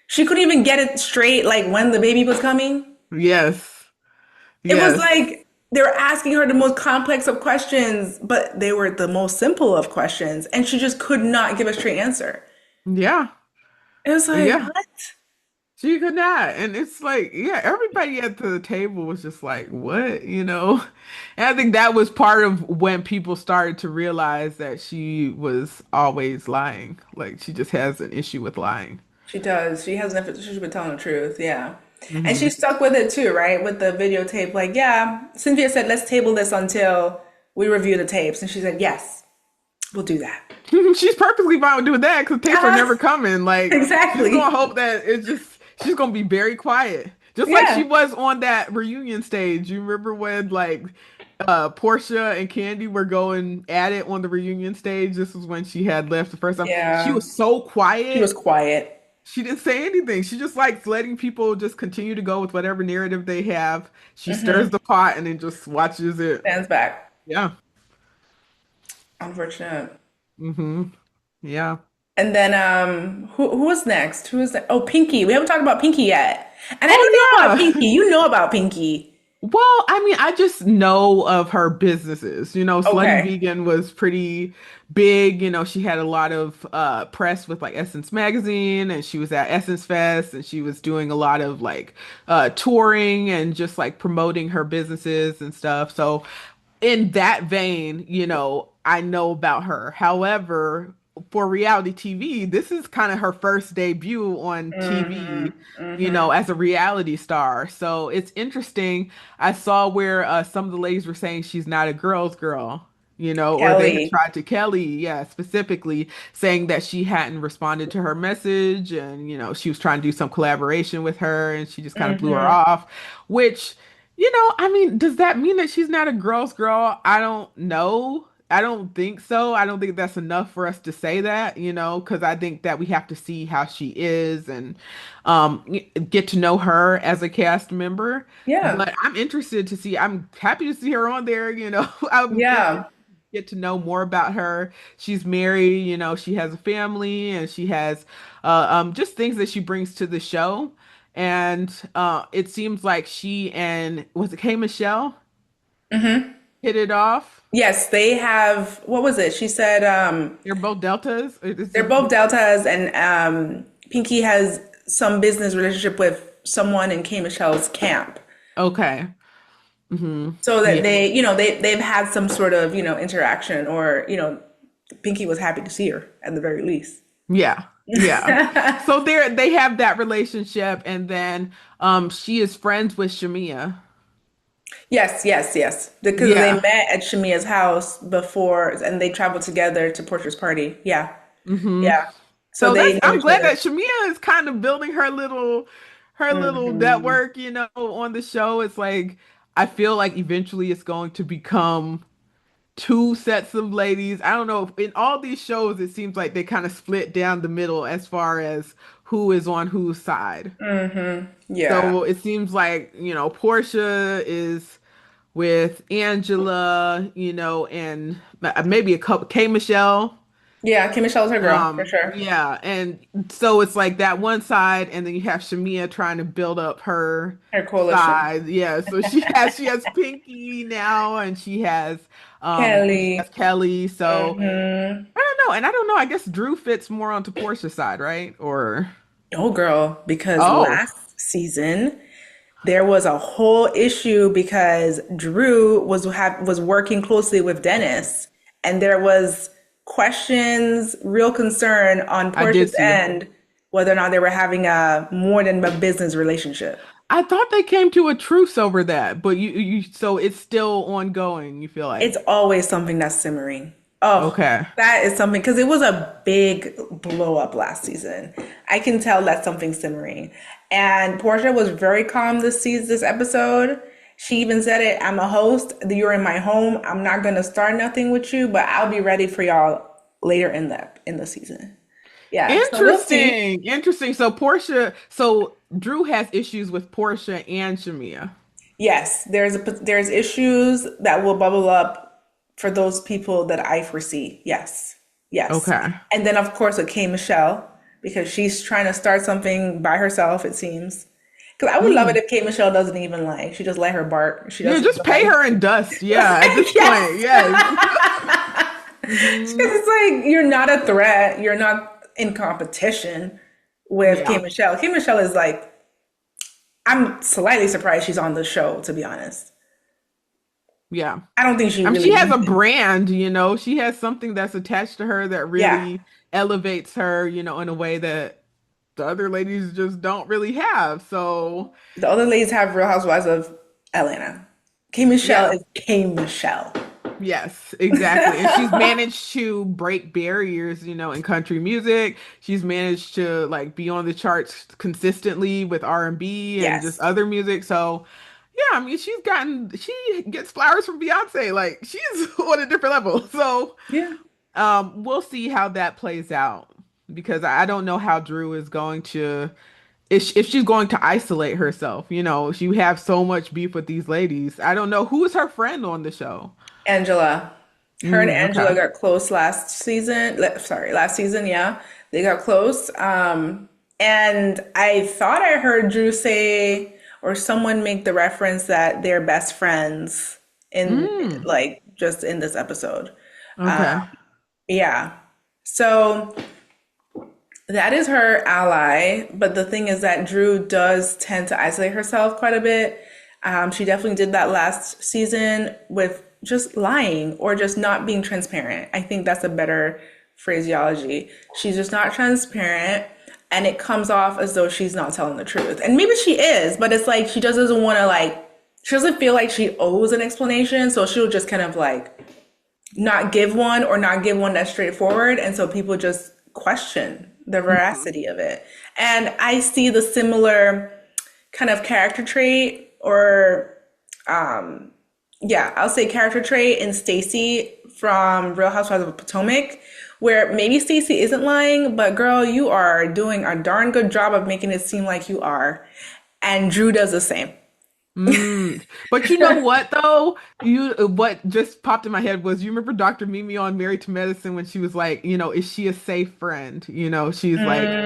She couldn't even get it straight, like when the baby was coming. yes. It was Yes. like they were asking her the most complex of questions, but they were the most simple of questions, and she just could not give a straight answer. Yeah. It was like, Yeah. what? She could not. And it's like, yeah, everybody at the table was just like, what? And I think that was part of when people started to realize that she was always lying. Like she just has an issue with lying. She does. She has nothing. She's been telling the truth. Yeah. And she Hmm. stuck with it too, right? With the videotape. Like, yeah, Cynthia said, let's table this until we review the tapes. And she said, yes, we'll do that. She's perfectly fine with doing that because tapes are never coming. Like she's Exactly. gonna hope that she's gonna be very quiet. Just like she Yeah. was on that reunion stage. You remember when like Porsha and Candy were going at it on the reunion stage? This was when she had left the first time. She Yeah. was so She was quiet. quiet. She didn't say anything. She just likes letting people just continue to go with whatever narrative they have. She stirs Hmm. the pot and then just watches it. Stands back. Yeah. Unfortunate. Hmm. Yeah. And then who was next? Who was that? Oh, Pinky. We haven't talked about Pinky yet. And I didn't know about Oh yeah. Pinky. You know about Pinky. Well, I mean, I just know of her businesses. Slutty Okay. Vegan was pretty big. She had a lot of press with like Essence Magazine and she was at Essence Fest and she was doing a lot of like touring and just like promoting her businesses and stuff. So in that vein, I know about her. However, for reality TV, this is kind of her first debut on TV, Hmm. Hmm. as a reality star. So it's interesting. I saw where some of the ladies were saying she's not a girl's girl, or they had Kelly. tried to Kelly, yeah, specifically saying that she hadn't responded to her message and, she was trying to do some collaboration with her and she just kind of blew her Hmm. off, which I mean, does that mean that she's not a girl's girl? I don't know. I don't think so. I don't think that's enough for us to say that, because I think that we have to see how she is and get to know her as a cast member. Yeah. But I'm interested to see. I'm happy to see her on there. I'm interested Yeah. to get to know more about her. She's married. She has a family and she has just things that she brings to the show. And it seems like she and was it K Michelle Hmm. hit it off. Yes, they have, what was it? She said They're both deltas. they're both deltas, and Pinky has some business relationship with someone in K Michelle's camp. Okay. Hmm. So that Yeah. they, they've had some sort of, interaction, or, Pinky was happy to see her at the very least. Yeah. Yeah. So they have that relationship, and then she is friends with Shamea. Yes, yes, yes. Because they Yeah. met at Shamea's house before, and they traveled together to Portia's party. Yeah, Hmm. yeah. So So they that's know I'm each glad other. that Shamea is kind of building her little Hmm. network, on the show. It's like I feel like eventually it's going to become two sets of ladies. I don't know. In all these shows, it seems like they kind of split down the middle as far as who is on whose side. Hmm. Yeah. So it seems like, Portia is with Angela, and maybe a couple K Michelle. Yeah, Kim Michelle's her girl, for sure. Yeah, and so it's like that one side, and then you have Shamea trying to build up her Her coalition. side. Yeah, so she has Pinky now, and she has Kelly. Kelly. So Hmm. I don't know, and I don't know. I guess Drew fits more onto Portia's side, right? Or No, girl, because oh, last season there was a whole issue because Drew was working closely with Dennis, and there was questions, real concern on I did Portia's see. end whether or not they were having a more than a business relationship. I thought they came to a truce over that, but so it's still ongoing. You feel It's like always something that's simmering. Oh, okay. that is something because it was a big blow up last season. I can tell that's something simmering. And Portia was very calm this episode. She even said it, I'm a host. You're in my home. I'm not gonna start nothing with you, but I'll be ready for y'all later in the season. Yeah, so we'll see. Interesting. Interesting. So Drew has issues with Portia and Shamea. Yes, there's issues that will bubble up for those people that I foresee. Yes. Yes. Okay. And then of course with K Michelle, because she's trying to start something by herself, it seems. Because I would love it Mm. if K Michelle doesn't even like, she just let her bark. She Yeah, doesn't just even pay like. her in dust. Yeah, at this point. Yes. Yes. Because Hmm. it's like you're not a threat. You're not in competition with K Yeah. Michelle. K Michelle is like, I'm slightly surprised she's on the show, to be honest. Yeah. I don't think she She really has a needs it. brand, she has something that's attached to her that Yeah. really elevates her, in a way that the other ladies just don't really have. So, The other ladies have Real Housewives of Atlanta. K Michelle yeah. is K Michelle. Yes, exactly. And she's managed to break barriers, in country music. She's managed to like be on the charts consistently with R&B and just Yes. other music. So, yeah, I mean, she gets flowers from Beyonce. Like she's on a different level. So, Yeah. we'll see how that plays out because I don't know how Drew is going to if she's going to isolate herself. She have so much beef with these ladies. I don't know who is her friend on the show. Angela. Her and Angela Okay. got close last season. Sorry, last season, yeah. They got close. And I thought I heard Drew say, or someone make the reference that they're best friends in, Mm, like, just in this episode. okay. Yeah. So that is her ally, but the thing is that Drew does tend to isolate herself quite a bit. She definitely did that last season with just lying or just not being transparent. I think that's a better phraseology. She's just not transparent, and it comes off as though she's not telling the truth. And maybe she is, but it's like she just doesn't want to she doesn't feel like she owes an explanation, so she'll just kind of not give one or not give one that's straightforward. And so people just question the Mhm. veracity of it. And I see the similar kind of character trait or yeah, I'll say character trait in Stacey from Real Housewives of Potomac, where maybe Stacey isn't lying, but girl, you are doing a darn good job of making it seem like you are. And Drew does the same. But you know what though? What just popped in my head was you remember Dr. Mimi on Married to Medicine when she was like, is she a safe friend? She's like,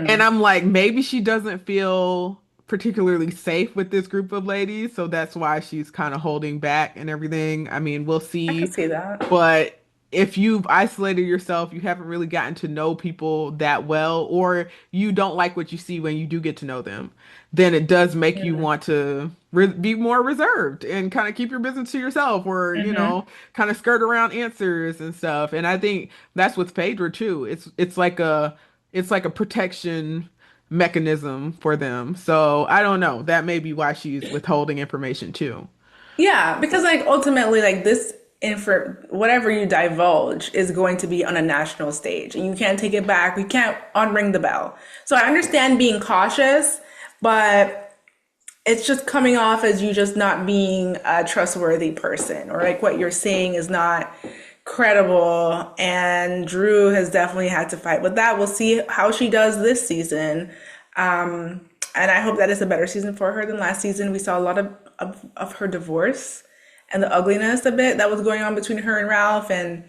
and Mm. I'm like, maybe she doesn't feel particularly safe with this group of ladies, so that's why she's kind of holding back and everything. I mean, we'll I could see. see that. But if you've isolated yourself, you haven't really gotten to know people that well, or you don't like what you see when you do get to know them, then it does make you want to be more reserved and kind of keep your business to yourself, or, Hmm. kind of skirt around answers and stuff. And I think that's with Phaedra too. It's like a protection mechanism for them. So I don't know. That may be why she's withholding information too. Yeah, because like ultimately, like this info, whatever you divulge is going to be on a national stage, and you can't take it back. You can't unring the bell. So I understand being cautious, but it's just coming off as you just not being a trustworthy person, or like what you're saying is not credible. And Drew has definitely had to fight with that. We'll see how she does this season. And I hope that is a better season for her than last season. We saw a lot of her divorce and the ugliness a bit that was going on between her and Ralph. And,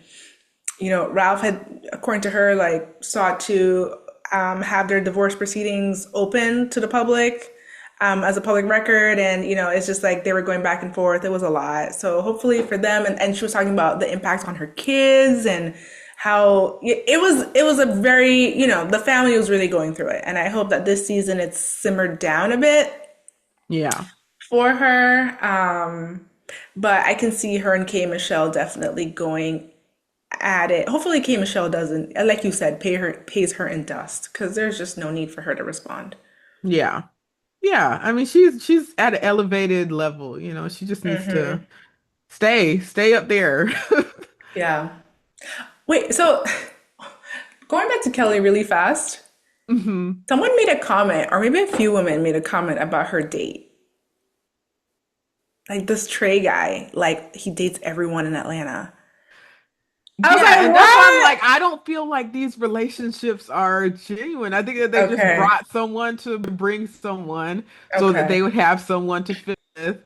Ralph had, according to her, like sought to have their divorce proceedings open to the public as a public record. And, it's just like they were going back and forth. It was a lot. So hopefully for them, and she was talking about the impact on her kids and how it was a very, the family was really going through it. And I hope that this season it's simmered down a bit Yeah. for her. But I can see her and K Michelle definitely going at it. Hopefully K Michelle doesn't, like you said, pays her in dust, because there's just no need for her to respond. Yeah. Yeah. I mean, she's at an elevated level, she just needs to Hmm. stay up there. Yeah. Wait, so going back to Kelly really fast, hmm someone made a comment, or maybe a few women made a comment about her date. Like this Trey guy, like he dates everyone in Atlanta. I was Yeah, like, and that's why I'm like, what? I don't feel like these relationships are genuine. I think that they just Okay. brought someone to bring someone so that Okay. they would have someone to fit with.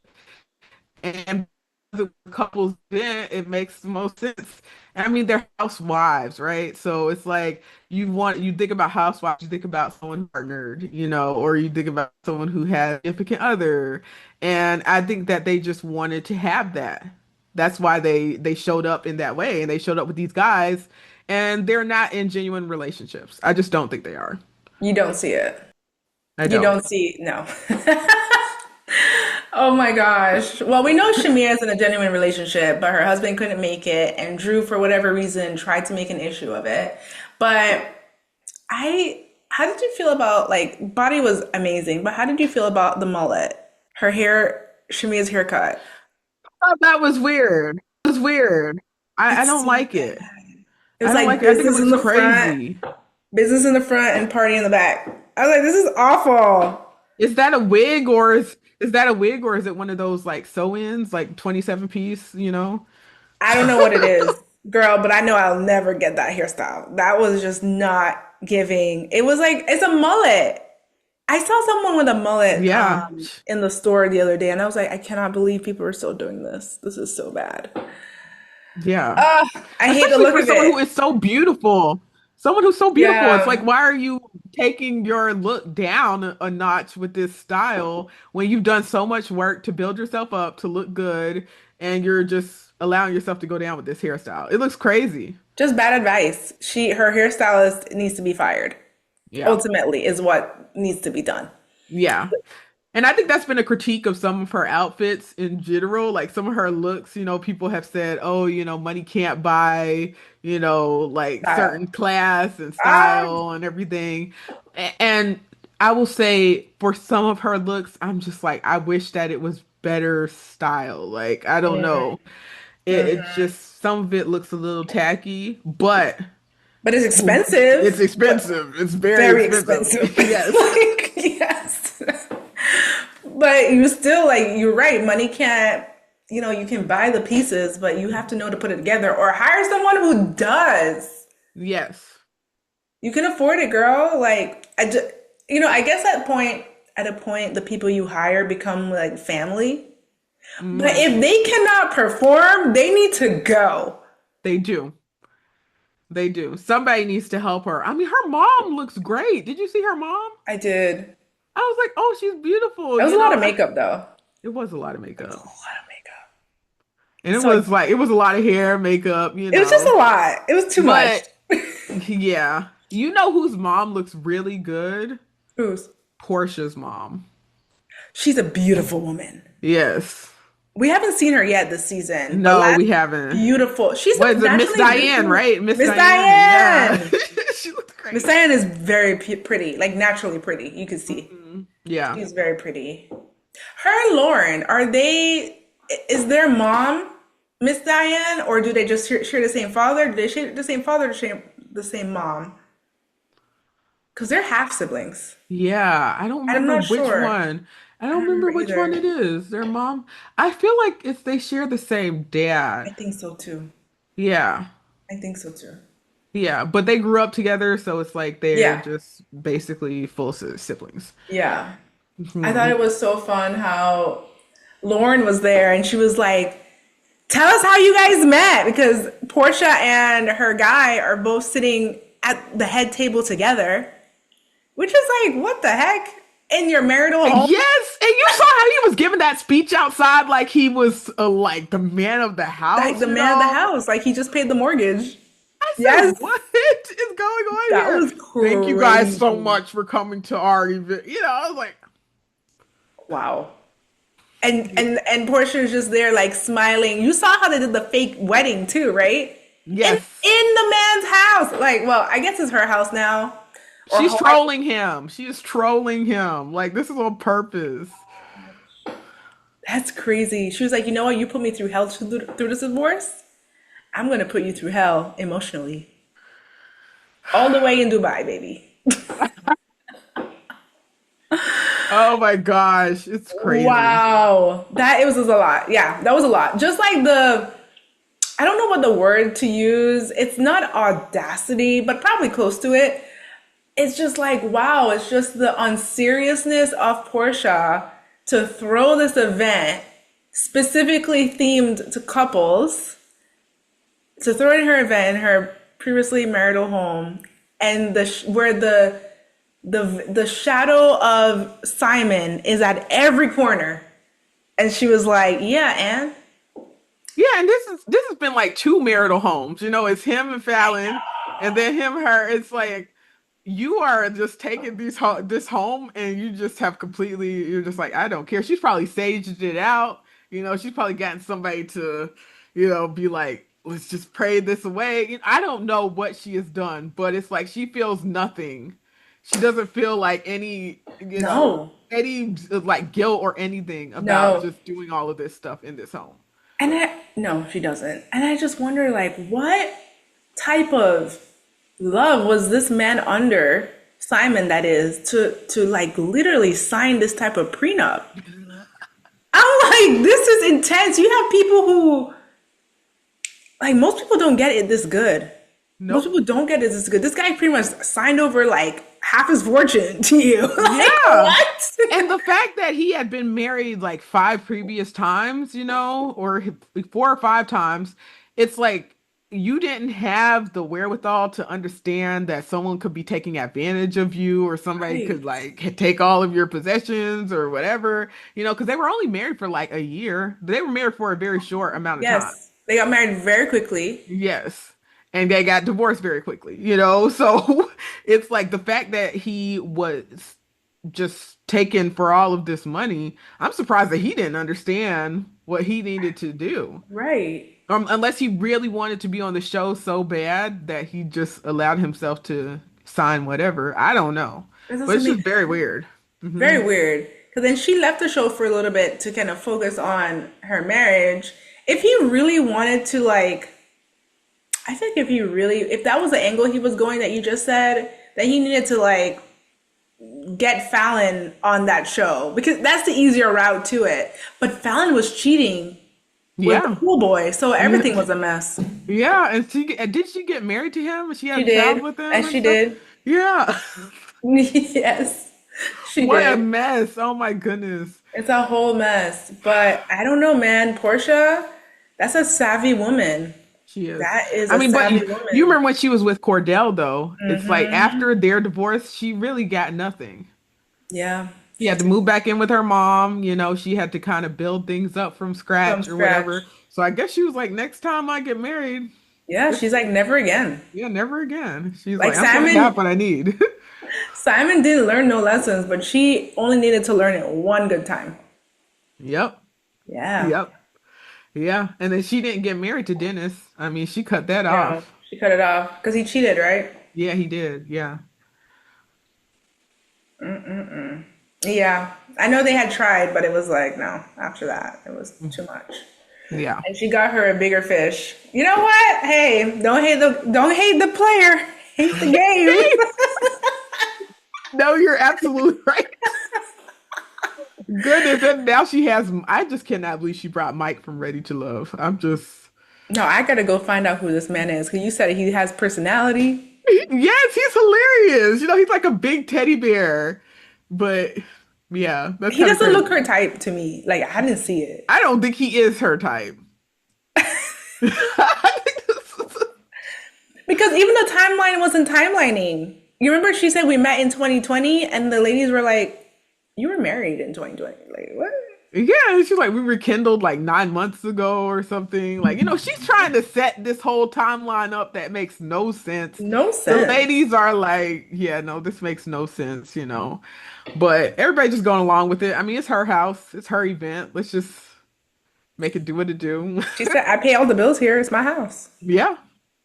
And the couples then it makes the most sense. I mean, they're housewives, right? So it's like you think about housewives, you think about someone partnered, or you think about someone who has a significant other. And I think that they just wanted to have that. That's why they showed up in that way, and they showed up with these guys, and they're not in genuine relationships. I just don't think they are. You don't see it. I You don't. don't see, no. Oh my gosh. Well, we know Shamea is in a genuine relationship, but her husband couldn't make it, and Drew, for whatever reason, tried to make an issue of it. But how did you feel about, like, body was amazing, but how did you feel about the mullet? Her hair, Shamea's haircut. Thought that was weird. It was weird. I It's don't so like bad. it. It was I don't like like it. I think it business in looks the front, crazy. business in the front, and party in the back. I was like, this is awful. Is that a wig or is it one of those like sew-ins, like 27 piece, I don't know what it is, girl, but I know I'll never get that hairstyle. That was just not giving. It was like, it's a mullet. I saw someone with a mullet Yeah. in the store the other day, and I was like, I cannot believe people are still doing this. This is so bad. Yeah. Ugh, I hate the Especially look for of someone who it. is so beautiful. Someone who's so beautiful. It's like, Yeah, why are you taking your look down a notch with this style when you've done so much work to build yourself up to look good and you're just allowing yourself to go down with this hairstyle? It looks crazy. just bad advice. Her hairstylist needs to be fired. Yeah. Ultimately, is what needs to be done. Yeah. And I think that's been a critique of some of her outfits in general. Like some of her looks, people have said, oh, money can't buy, like Style. certain class and Ah, style and everything. And I will say for some of her looks, I'm just like, I wish that it was better style. Like, I don't know. It mhm. just, some of it looks a little tacky, but But it's it's expensive. But expensive. It's very very expensive. expensive. Yes. Like, yes. But you still, like, you're right. Money can't. you can buy the pieces, but you have to know to put it together or hire someone who does. Yes. You can afford it, girl. Like, I guess at a point, the people you hire become like family. But Mm, if they cannot perform, they need to go. they do. They do. Somebody needs to help her. I mean, her mom looks great. Did you see her mom? I did. I was like, oh, she's beautiful. It was a lot of makeup, though. It was a lot of It was a makeup. lot of makeup. And it So like, was like, it was a lot of hair, makeup, it was just a lot. It was too much. But yeah, you know whose mom looks really good? Who's? Portia's mom. She's a beautiful woman. Yes. We haven't seen her yet this season, but No, last we haven't. beautiful. She's What is it? Miss naturally Diane, beautiful. right? Miss Miss Diane. Diane. Yeah. She looks Miss great. Diane is very pretty, like naturally pretty. You can see Yeah. she's very pretty. Her and Lauren, are they? Is their mom Miss Diane, or do they just share the same father? Do they share the same father or share the same mom? Because they're half siblings. Yeah. I don't I'm remember not which sure. one. I I don't don't remember remember which one either. it is. Their mom. I feel like it's they share the same I dad. think so too. Yeah. I think so too. Yeah. But they grew up together, so it's like they're Yeah, just basically full siblings. yeah. I thought Mhm. it was so fun how Lauren was there and she was like, tell us how you guys met because Portia and her guy are both sitting at the head table together, which is like, what the heck? In your marital home? Yes, and you saw how he was giving that speech outside, like he was like the man of the Like house, the you man of the know? house, like he just paid the mortgage. I said, Yes, what is going on that here? was Thank you guys so crazy. much for coming to our event. I was like, Wow. And Portia was just there like smiling. You saw how they did the fake wedding too, right? In yes, the man's house. Like, well, I guess it's her house now. Or she's however. trolling him. She is trolling him. Like this is on purpose. That's crazy. She was like, you know what? You put me through hell through this divorce. I'm gonna put you through hell emotionally. All the way in Dubai, baby. Oh my gosh, it's crazy. Wow. That it was just a lot. Yeah, that was a lot. Just like I don't know what the word to use. It's not audacity, but probably close to it. It's just like, wow, it's just the unseriousness of Portia to throw this event specifically themed to couples, to throw it in her event in her previously marital home, and where the shadow of Simon is at every corner. And she was like, yeah, Anne. Yeah, and this has been like two marital homes. It's him and Fallon, and then him, her. It's like you are just taking this home, and you just have completely. You're just like, I don't care. She's probably saged it out. She's probably gotten somebody to, be like, let's just pray this away. I don't know what she has done, but it's like she feels nothing. She doesn't feel like No, any like guilt or anything about no. just doing all of this stuff in this home. No, she doesn't. And I just wonder, like, what type of love was this man under, Simon, that is, to like literally sign this type of prenup? I'm like, this is intense. You have people who, like, most people don't get it this good. Most Nope. people don't get it this good. This guy pretty much signed over like half his fortune to you. Like, Yeah. what? And the fact that he had been married like five previous times, or four or five times, it's like you didn't have the wherewithal to understand that someone could be taking advantage of you or somebody Right. could like take all of your possessions or whatever, because they were only married for like a year. They were married for a very short amount of time. Yes. They got married very quickly. Yes. And they got divorced very quickly. So it's like the fact that he was just taken for all of this money. I'm surprised that he didn't understand what he needed to do. Right. Unless he really wanted to be on the show so bad that he just allowed himself to sign whatever. I don't know. That But doesn't it's make just very weird. Hmm. very weird. Because then she left the show for a little bit to kind of focus on her marriage. If he really wanted to, like, I think if that was the angle he was going that you just said, that he needed to, like, get Fallon on that show because that's the easier route to it. But Fallon was cheating with the Yeah. pool boy. So Yeah. everything was a mess. Yeah. And did she get married to him? She had She a child did. with him And and she stuff? did. Yeah. Yes, she What a did. mess. Oh my goodness. It's a whole mess. But I don't know, man. Portia, that's a savvy woman. She is. That is I a mean, but savvy you woman. remember when she was with Cordell, though? It's like Hmm. after their divorce, she really got nothing. Yeah, She she had to did. move back in with her mom. She had to kind of build things up from From scratch or scratch. whatever. So I guess she was like, next time I get married, Yeah, this, she's like, never again. yeah, never again. She's Like like, I'm gonna have Simon, what I need. Simon didn't learn no lessons, but she only needed to learn it one good time. Yep. Yeah. Yep. Yeah. And then she didn't get married to Dennis. I mean, she cut that No, off. she cut it off because he cheated, right? Yeah, he did. Yeah. Yeah. I know they had tried, but it was like, no, after that, it was too much. Yeah. And she got her a bigger fish. You know what? Hey, don't hate the player. Hate the game. No, you're absolutely right. Goodness, and now she has. I just cannot believe she brought Mike from Ready to Love. I'm just. No, I gotta go find out who this man is because you said he has personality. Yes, he's hilarious. He's like a big teddy bear. But yeah, that's He kind of doesn't look crazy. her type to me. Like I didn't see it. I don't think he is her type. I think Because even the timeline wasn't timelining. You remember she said we met in 2020 and the ladies were like, you were married in 2020. Like, what? yeah, she's like we rekindled like 9 months ago or something. Like, she's trying to set this whole timeline up that makes no sense. No The sense. ladies are like, yeah, no, this makes no sense. But everybody just going along with it. I mean, it's her house, it's her event. Let's just make it do what it do. She said, I pay all the bills here. It's my house. Yeah.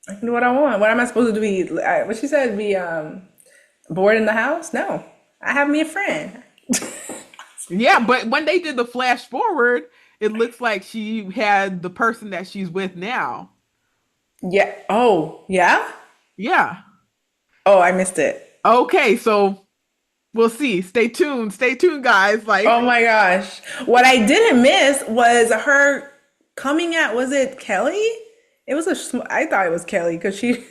I can do what I want. What am I supposed to do? What she said, be bored in the house? No. I have me a friend. Yeah, but when they did the flash forward, it looks like she had the person that she's with now. Yeah. Oh, yeah? Yeah. Oh, I missed it. Okay, so we'll see. Stay tuned. Stay tuned, guys. Oh Like, my gosh. What I didn't miss was her coming at, was it Kelly? It was I thought it was Kelly because she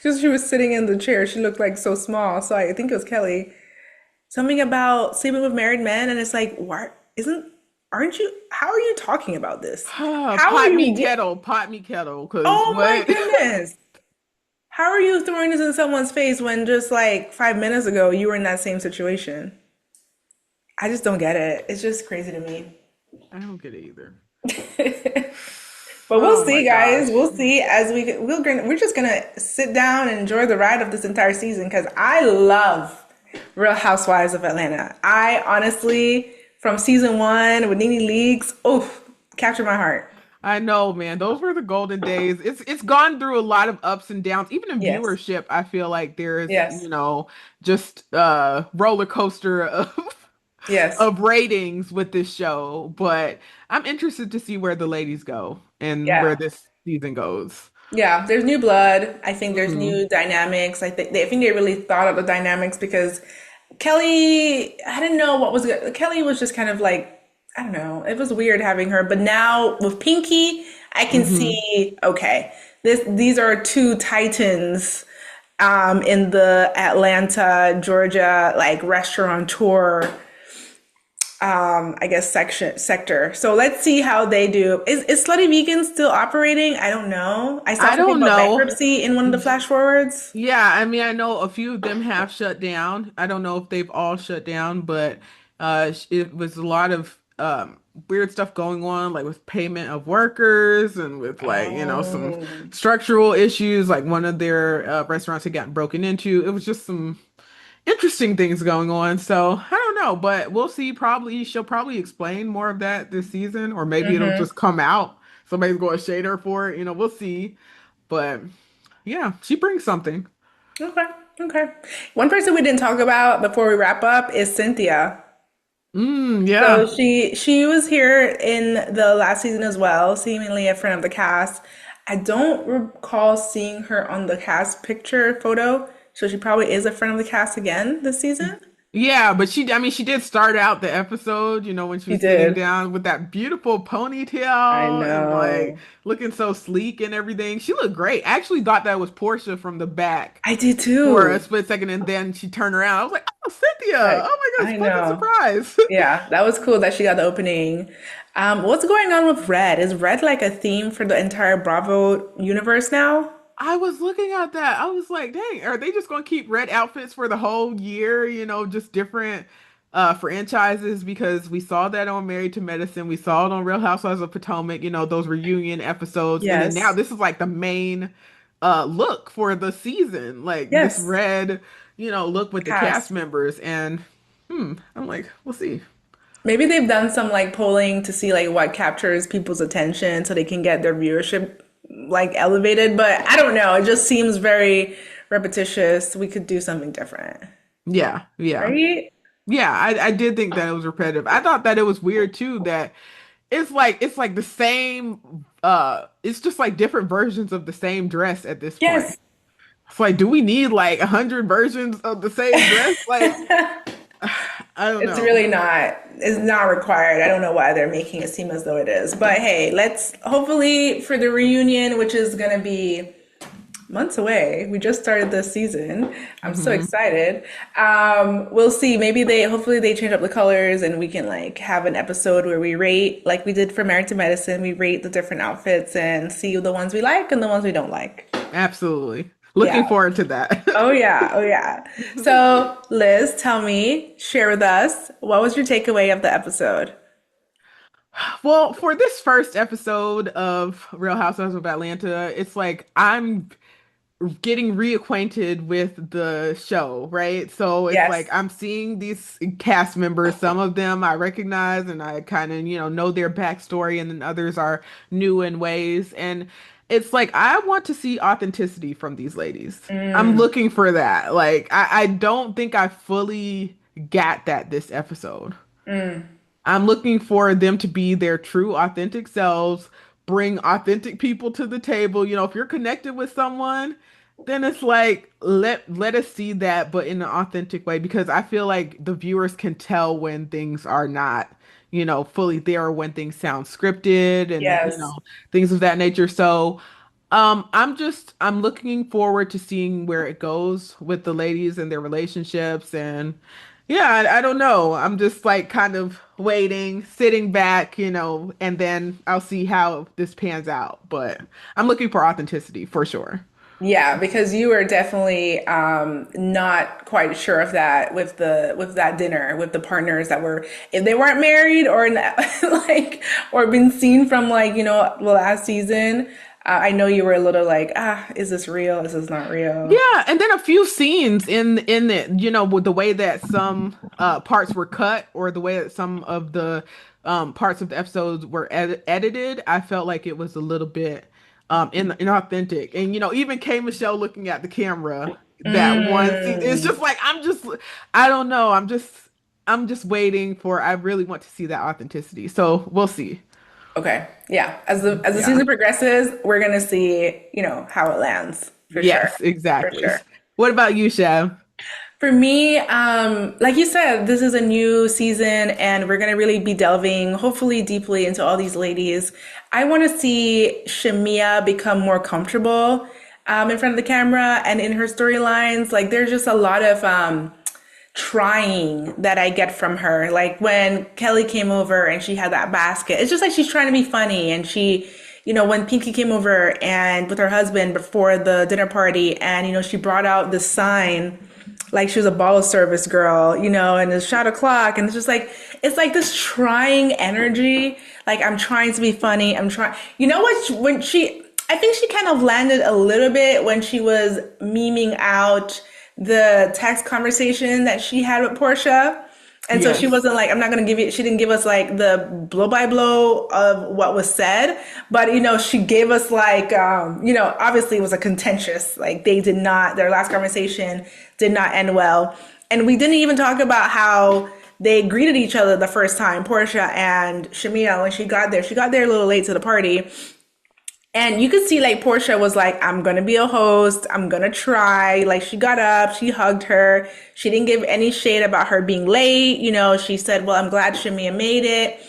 was sitting in the chair. She looked like so small. So I think it was Kelly. Something about sleeping with married men. And it's like, aren't you, how are you talking about this? How are you, pot me kettle. Because oh my what? goodness. How are you throwing this in someone's face when just like 5 minutes ago you were in that same situation? I just don't get it. It's just crazy to me. I don't get it either. But we'll Oh my see, guys. gosh. We'll see as we're just gonna sit down and enjoy the ride of this entire season because I love Real Housewives of Atlanta. I honestly, from season one with Nene Leakes, oh, captured my heart. I know, man. Those were the golden days. It's gone through a lot of ups and downs. Even in Yes, viewership, I feel like there's, yes, just roller coaster of yes. of ratings with this show. But I'm interested to see where the ladies go and where Yeah. this season goes. Yeah, there's new blood. I think there's Hmm. new dynamics. I think they really thought of the dynamics because Kelly, I didn't know what was good. Kelly was just kind of like, I don't know. It was weird having her, but now with Pinky, I can Hmm. see, okay, these are two titans in the Atlanta, Georgia, like restaurateur I guess sector. So let's see how they do. Is Slutty Vegan still operating? I don't know. I saw I something don't about know. bankruptcy in one of the flash forwards. Yeah, I mean, I know a few of them have shut down. I don't know if they've all shut down, but it was a lot of weird stuff going on, like with payment of workers and with like, some Oh, structural issues, like one of their restaurants had gotten broken into. It was just some interesting things going on. So I don't know, but we'll see. Probably she'll probably explain more of that this season, or maybe it'll mm-hmm. just come out. Somebody's going to shade her for it. We'll see. But yeah, she brings something. Okay, okay. One person we didn't talk about before we wrap up is Cynthia. So Yeah. she was here in the last season as well, seemingly a friend of the cast. I don't recall seeing her on the cast picture photo, so she probably is a friend of the cast again this season. Yeah, but I mean, she did start out the episode, when she She was sitting did. down with that beautiful I ponytail and like know. looking so sleek and everything. She looked great. I actually thought that was Porsha from the back I did for a too. split second, and then she turned around. I was like, oh, Cynthia. Like, Oh my gosh, I pleasant know. surprise. Yeah, that was cool that she got the opening. What's going on with Red? Is Red like a theme for the entire Bravo universe now? I was looking at that. I was like, dang, are they just going to keep red outfits for the whole year? Just different franchises because we saw that on Married to Medicine. We saw it on Real Housewives of Potomac, those reunion episodes. And then now Yes. this is like the main look for the season. Like this Yes. red, look with the cast Cast. members. And I'm like, we'll see. Maybe they've done some like polling to see like what captures people's attention so they can get their viewership like elevated, but I don't know. It just seems very repetitious. We could do something different, Yeah, yeah. right? Yeah, I did think that it was repetitive. I thought that it was weird too that it's like the same it's just like different versions of the same dress at this point. Yes. It's like, do we need like 100 versions of the same dress? Like, I don't It's know. really not. It's not required. I don't know why they're making it seem as though it is. But hey, let's hopefully for the reunion, which is gonna be months away. We just started this season. I'm so Hmm. excited. We'll see. Maybe hopefully they change up the colors and we can like have an episode where we rate, like we did for Married to Medicine, we rate the different outfits and see the ones we like and the ones we don't like. Absolutely. Looking Yeah. forward to that. Oh yeah. Oh yeah. So Liz, tell me, share with us, what was your takeaway of the episode? Well, for this first episode of Real Housewives of Atlanta, it's like I'm getting reacquainted with the show, right? So it's like Yes. I'm seeing these cast members. Some of them I recognize and I kind of, know their backstory, and then others are new in ways. And it's like I want to see authenticity from these ladies. I'm Mm, looking for that. Like I don't think I fully got that this episode. mm. I'm looking for them to be their true, authentic selves, bring authentic people to the table. If you're connected with someone, then it's like let us see that, but in an authentic way, because I feel like the viewers can tell when things are not, fully there, or when things sound scripted and, Yes. things of that nature. So, I'm looking forward to seeing where it goes with the ladies and their relationships. And yeah, I don't know. I'm just like kind of waiting, sitting back, and then I'll see how this pans out. But I'm looking for authenticity for sure. Yeah, because you were definitely not quite sure of that with that dinner with the partners that were if they weren't married or not, like or been seen from like the last season. I know you were a little like is this real? Is this not real? Yeah, and then a few scenes in it, with the way that some parts were cut, or the way that some of the parts of the episodes were edited, I felt like it was a little bit inauthentic. And even K Michelle looking at the camera that one scene, it's Mm, just like I don't know. I'm just waiting for I really want to see that authenticity. So we'll see. okay, yeah. As the Yeah. season progresses, we're gonna see how it lands for sure, Yes, for exactly. sure. What about you, Shev? For me, like you said, this is a new season and we're going to really be delving, hopefully, deeply into all these ladies. I want to see Shamea become more comfortable in front of the camera and in her storylines. Like, there's just a lot of trying that I get from her. Like, when Kelli came over and she had that basket, it's just like she's trying to be funny. And when Pinky came over and with her husband before the dinner party, and, she brought out this sign like she was a bottle service girl, and it's shot o'clock, and it's like this trying energy. Like I'm trying to be funny. I'm trying. You know what? I think she kind of landed a little bit when she was memeing out the text conversation that she had with Portia. And so she Yes. wasn't like, I'm not going to give you, she didn't give us like the blow by blow of what was said, but she gave us like, obviously it was a contentious, like their last conversation did not end well. And we didn't even talk about how they greeted each other the first time, Portia and Shamea, when she got there a little late to the party. And you could see like Porsha was like, I'm gonna be a host. I'm gonna try. Like she got up, she hugged her. She didn't give any shade about her being late. You know, she said, well, I'm glad Shamea made it.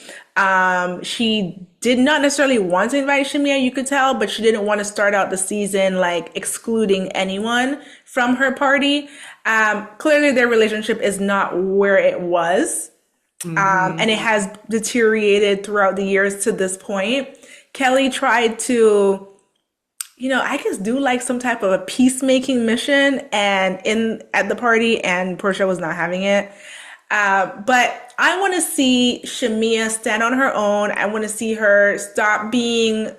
She did not necessarily want to invite Shamea, you could tell, but she didn't want to start out the season like excluding anyone from her party. Clearly their relationship is not where it was. And it has deteriorated throughout the years to this point. Kelli tried to, you know, I guess do like some type of a peacemaking mission and in at the party, and Porsha was not having it. But I want to see Shamea stand on her own. I want to see her stop being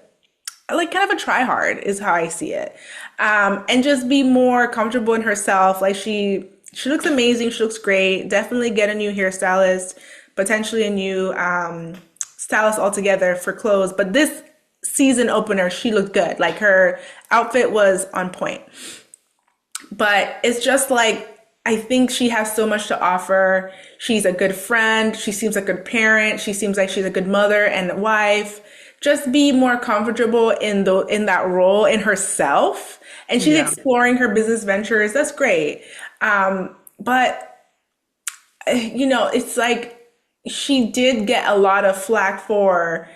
like kind of a try hard is how I see it. And just be more comfortable in herself. Like she looks amazing. She looks great. Definitely get a new hairstylist, potentially a new stylist altogether for clothes. But this season opener, she looked good. Like her outfit was on point. But it's just like, I think she has so much to offer. She's a good friend. She seems like a good parent. She seems like she's a good mother and wife. Just be more comfortable in that role in herself. And she's exploring her business ventures. That's great. But you know, it's like she did get a lot of flack for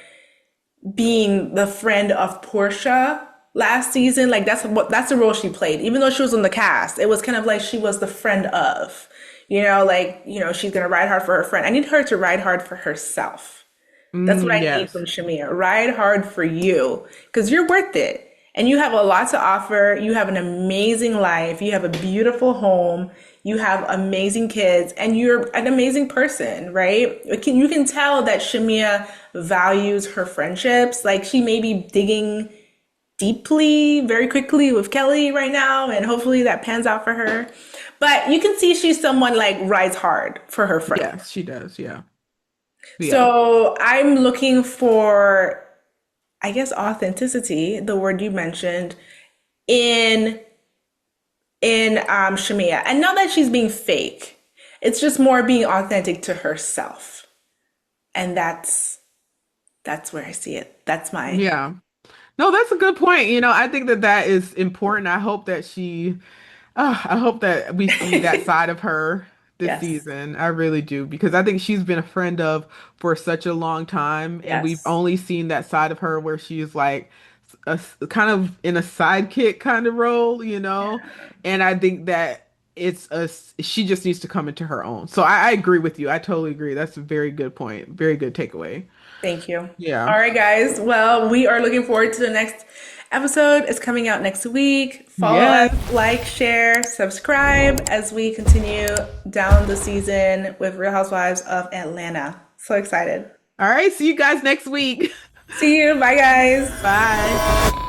being the friend of Porsha last season. Like that's the role she played. Even though she was on the cast, it was kind of like she was the friend of, you know, like, you know, she's gonna ride hard for her friend. I need her to ride hard for herself. That's what I need from Shamea. Ride hard for you because you're worth it. And you have a lot to offer. You have an amazing life. You have a beautiful home. You have amazing kids and you're an amazing person, right? You can tell that Shamea values her friendships. Like she may be digging deeply, very quickly with Kelli right now. And hopefully that pans out for her. But you can see she's someone like rides hard for her friends. Yes, she does. Yeah. So I'm looking for, I guess, authenticity, the word you mentioned, in Shamea. And not that she's being fake. It's just more being authentic to herself. And that's where I see it. That's my Yeah. No, that's a good point. You know, I think that is important. I hope that we see that side of her this yes. season. I really do, because I think she's been a friend of for such a long time, and we've Yes. only seen that side of her where she's like kind of in a sidekick kind of role, you know? And I think that she just needs to come into her own. So I agree with you. I totally agree. That's a very good point. Very good takeaway. Thank you. Yeah. All right, guys. Well, we are looking forward to the next episode. It's coming out next week. Follow Yes. us, like, share, subscribe as we continue down the season with Real Housewives of Atlanta. So excited. All right. See you guys next week. See you. Bye, guys. Bye.